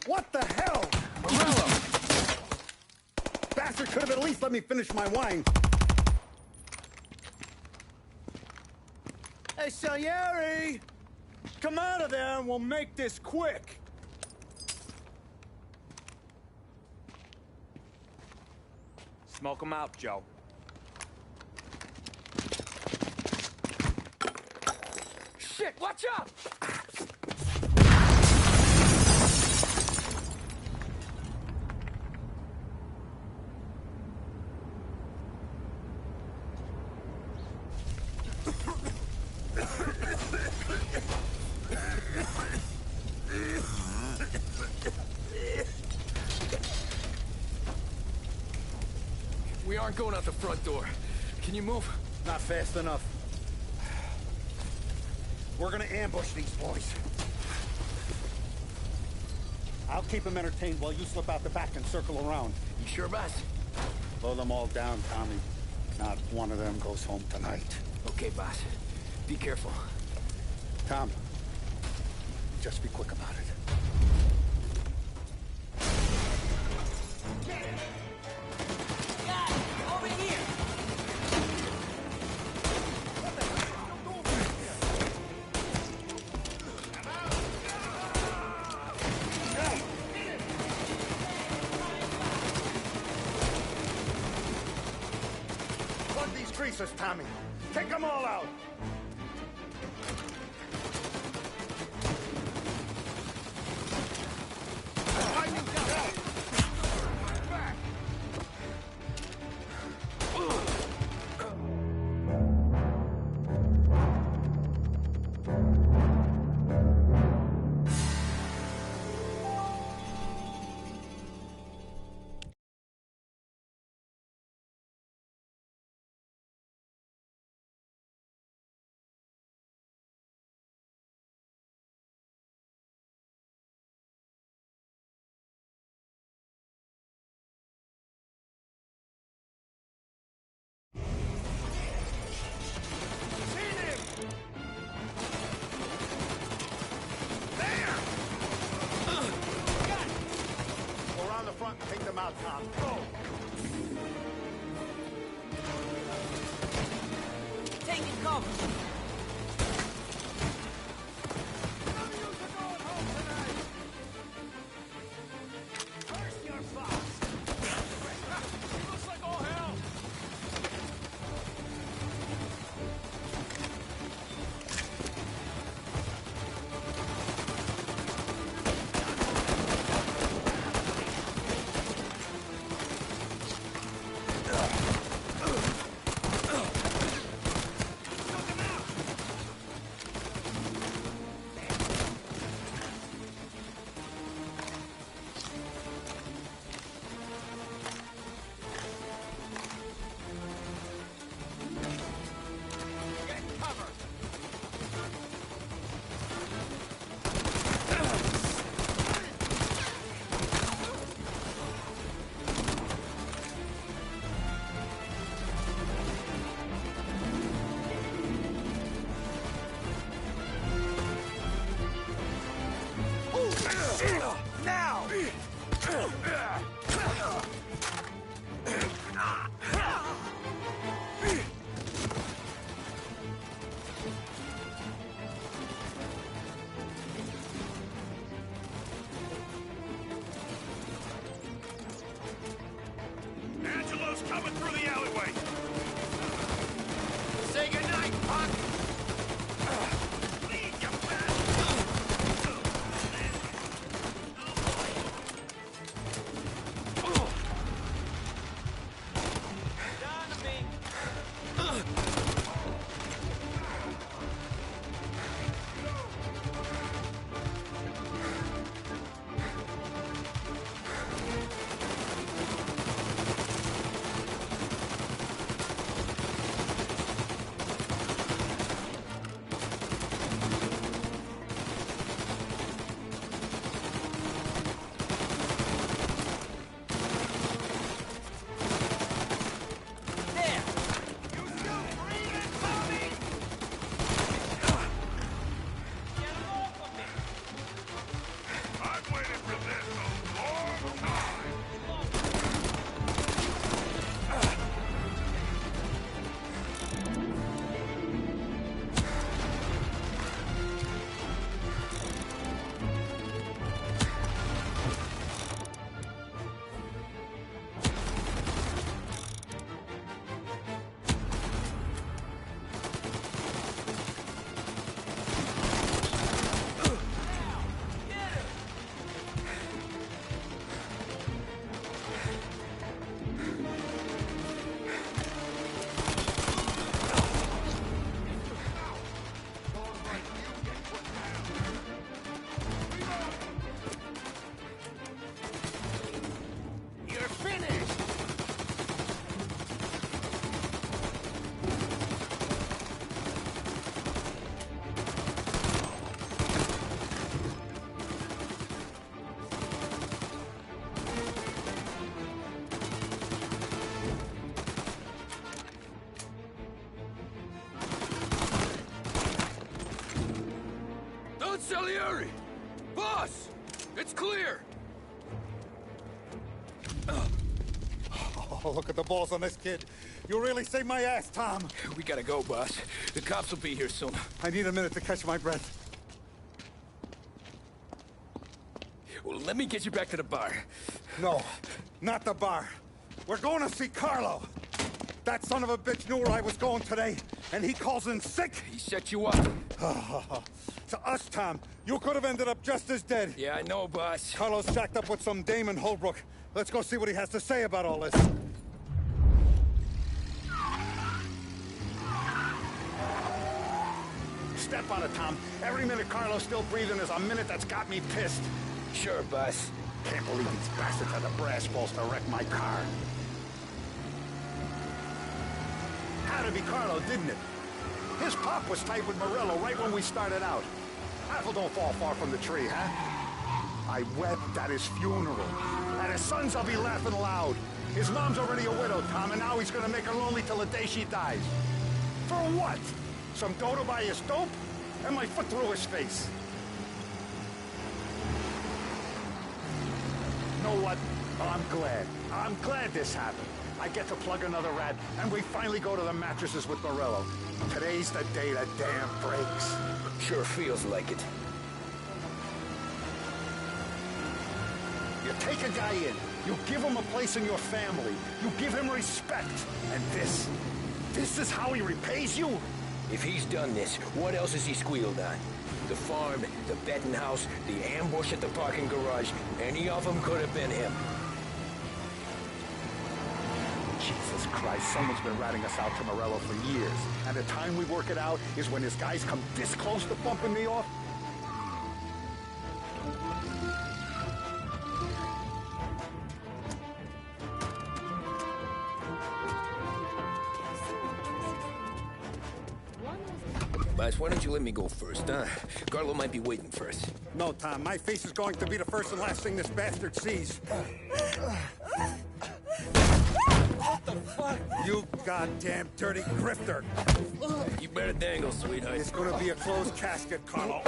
What the hell? Morello! Bastard could have at least let me finish my wine. Hey, Salieri! Come out of there and we'll make this quick. Smoke 'em out, Joe. Shit, watch out! We aren't going out the front door. Can you move? Not fast enough. We're gonna ambush these boys. I'll keep them entertained while you slip out the back and circle around. You sure, boss? Blow them all down, Tommy. Not one of them goes home tonight. Okay, boss. Be careful. Tom, just be quick about it. Over here! Plug these greasers, Tommy. Take them all out. Take them out, Tom. Go! Taking cover! Salieri! Boss! It's clear! Oh, look at the balls on this kid. You really saved my ass, Tom. We gotta go, boss. The cops will be here soon. I need a minute to catch my breath. Well, let me get you back to the bar. No, not the bar. We're going to see Carlo. That son of a bitch knew where I was going today, and he calls in sick. He set you up. To us, Tom, you could have ended up just as dead. Yeah, I know, boss. Carlo's shacked up with some dame in Holbrook. Let's go see what he has to say about all this. Step on it, Tom. Every minute Carlo's still breathing is a minute that's got me pissed. Sure, boss. Can't believe these bastards had the brass balls to wreck my car. Had to be Carlo, didn't it? His pop was tight with Morello right when we started out. Apple don't fall far from the tree, huh? I wept at his funeral. At his sons, I'll be laughing loud. His mom's already a widow, Tom, and now he's gonna make her lonely till the day she dies. For what? Some dodo by his dope? And my foot through his face. You know what? I'm glad. I'm glad this happened. I get to plug another rat, and we finally go to the mattresses with Morello. Today's the day the dam breaks. Sure feels like it. You take a guy in, you give him a place in your family, you give him respect, and this is how he repays you? If he's done this, what else has he squealed on? The farm, the betting house, the ambush at the parking garage, any of them could have been him. Jesus Christ, someone's been ratting us out to Morello for years. And the time we work it out is when his guys come this close to bumping me off? Boss, why don't you let me go first, huh? Carlo might be waiting for us. No, Tom, my face is going to be the first and last thing this bastard sees. What the fuck? You goddamn dirty grifter. You better dangle, sweetheart. It's gonna be a closed casket, Carlo.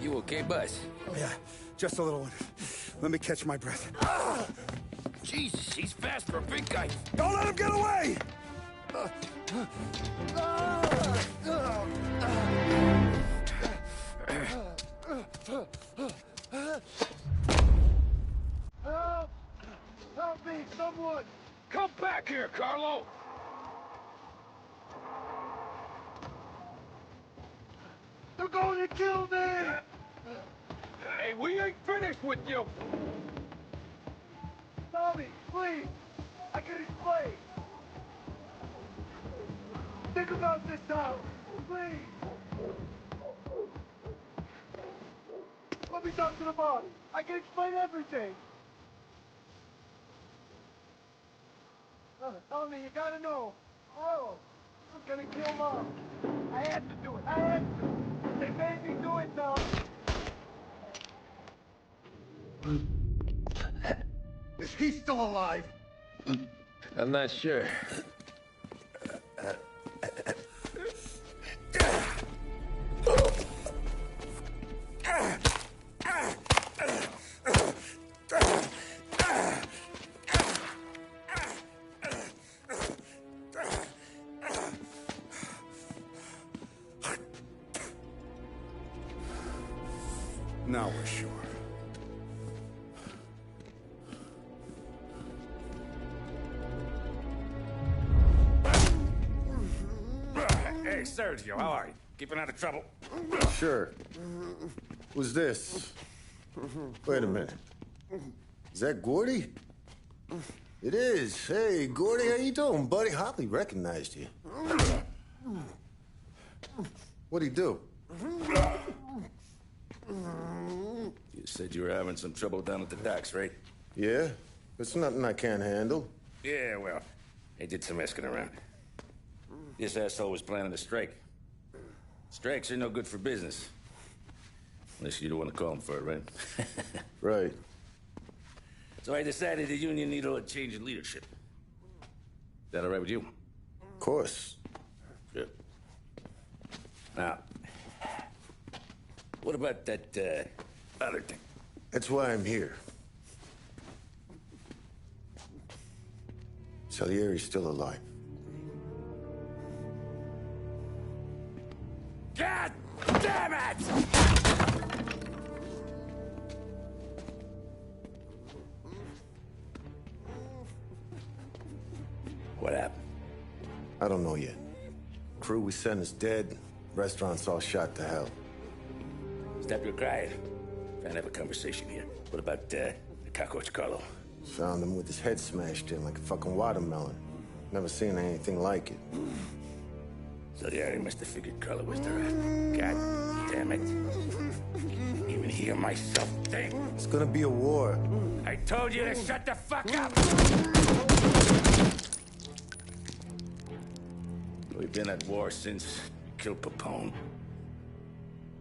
You okay, boss? Yeah, just a little one. Let me catch my breath. Jesus, he's fast for a big guy. Don't let him get away! Help! Help me, someone! Come back here, Carlo! They're going to kill me! Hey, we ain't finished with you! Tommy, please! I can explain! Think about this now! Please! Let me talk to the boss! I can explain everything! Tommy, you gotta know! Oh! I'm gonna kill Mom! I had to do it! I had to! They made me do it, Tom! Is he still alive? I'm not sure. Now we're sure. Hey, Sergio, how are you? Keeping out of trouble? Sure. Who's this? Wait a minute. Is that Gordy? It is. Hey, Gordy, how you doing, buddy? Hardly recognized you. What'd he do? You said you were having some trouble down at the docks, right? Yeah? It's nothing I can't handle. Yeah, well, I did some asking around. This asshole was planning a strike. Strikes are no good for business. Unless you don't want to call him for it, right? Right. So I decided the union needed a change in leadership. That all right with you? Of course. Good. Now, what about that, other thing? That's why I'm here. Salieri's still alive. God damn it! What happened? I don't know yet. Crew we sent is dead. Restaurant's all shot to hell. Stop your crying. Trying to have a conversation here. What about, the cockroach Carlo? Found him with his head smashed in like a fucking watermelon. Never seen anything like it. So the area must have figured Carlo was the rat. God damn it. Even hear myself think. It's gonna be a war. I told you to shut the fuck up! We've been at war since we killed Papone.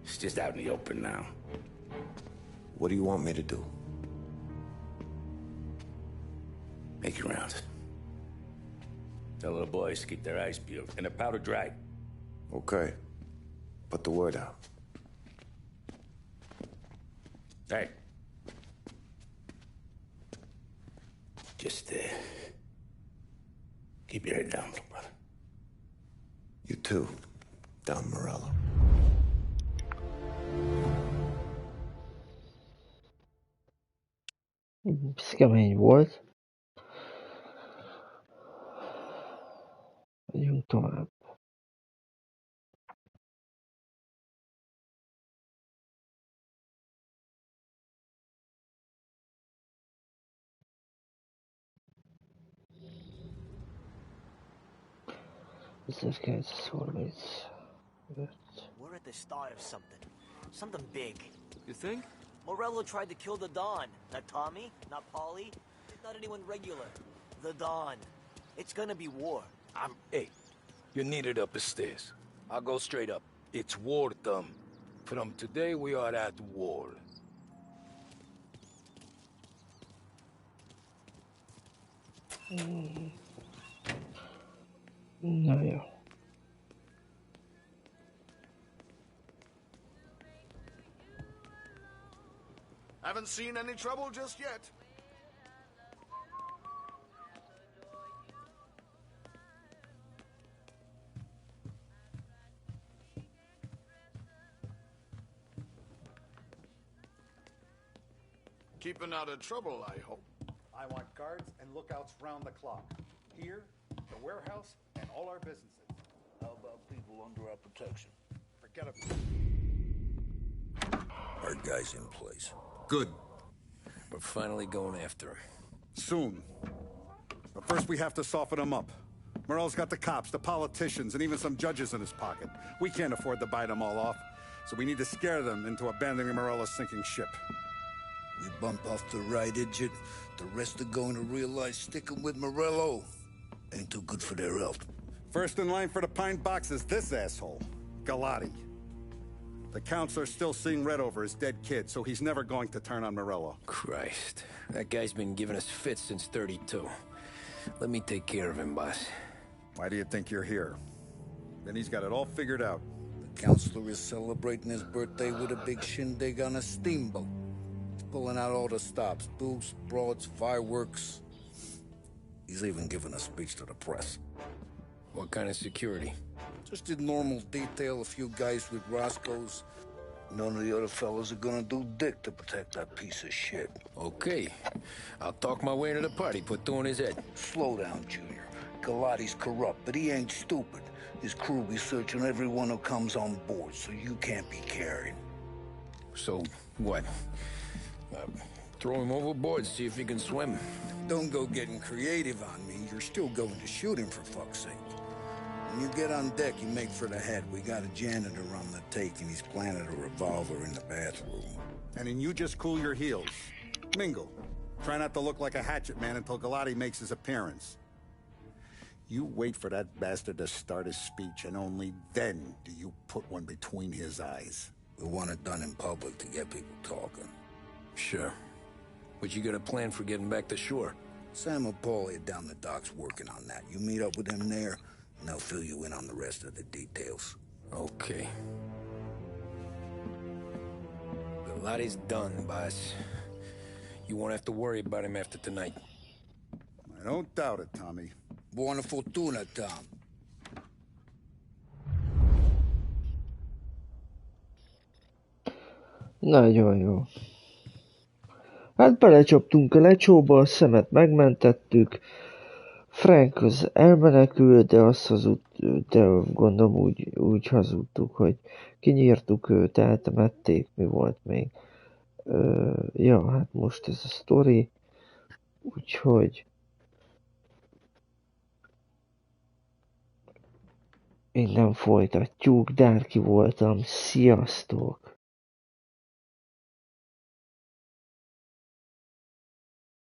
It's just out in the open now. What do you want me to do? Make your rounds. Tell little boys to keep their eyes peeled and their powder dry. Okay. Put the word out. Hey. Just, keep your head down, little brother. You too, Don Morello. Kemény volt. Megyünk tovább. We're at the start of something. Something big. You think? Morello tried to kill the Don. Not Tommy, not Paulie, not anyone regular. The Don. It's gonna be war. Hey, you're needed up the stairs. I'll go straight up. It's war, Thumb. From today, we are at war. Na jó. Haven't seen any trouble just yet. Keeping out of trouble, I hope. I want guards and lookouts round the clock. Here, the warehouse, and all our businesses. How about people under our protection? Forget it. Our guy's in place. Good. We're finally going after him. Soon. But first we have to soften him up. Morello's got the cops, the politicians, and even some judges in his pocket. We can't afford to bite them all off, so we need to scare them into abandoning Morello's sinking ship. We bump off the right idiot, the rest are going to realize sticking with Morello ain't too good for their health. First in line for the pine box is this asshole, Galati. The counselor's still seeing red over his dead kid, so he's never going to turn on Morello. Christ. That guy's been giving us fits since 32. Let me take care of him, boss. Why do you think you're here? Then he's got it all figured out. The counselor is celebrating his birthday with a big shindig on a steamboat. He's pulling out all the stops, booze, broads, fireworks. He's even giving a speech to the press. What kind of security? Just did normal detail, a few guys with Roscoe's. None of the other fellas are gonna do dick to protect that piece of shit. Okay. I'll talk my way into the party, put two in his head. Slow down, Junior. Galati's corrupt, but he ain't stupid. His crew be searching everyone who comes on board, so you can't be carried. So, what? Throw him overboard, see if he can swim. Don't go getting creative on me. You're still going to shoot him, for fuck's sake. When you get on deck, you make for the head. We got a janitor on the take, and he's planted a revolver in the bathroom. And then you just cool your heels. Mingle. Try not to look like a hatchet man until Galati makes his appearance. You wait for that bastard to start his speech, and only then do you put one between his eyes. We want it done in public to get people talking. Sure. But you got a plan for getting back to shore? Sam and Paulie are down the docks working on that. You meet up with them there, and they'll fill you in on the rest of the details. Okay. Biglotti's done, boss. You won't have to worry about him after tonight. I don't doubt it, Tommy. Buona fortuna, Tom. Nagyon jó. Hát belecsaptunk a lecsóba, a szemet megmentettük. Frank az elmenekült, de azt de gondolom úgy hazudtuk, hogy kinyírtuk őt, eltemették, mi volt még. Ja, hát most ez a sztori. Úgyhogy innen folytatjuk. Dárki voltam. Sziasztok!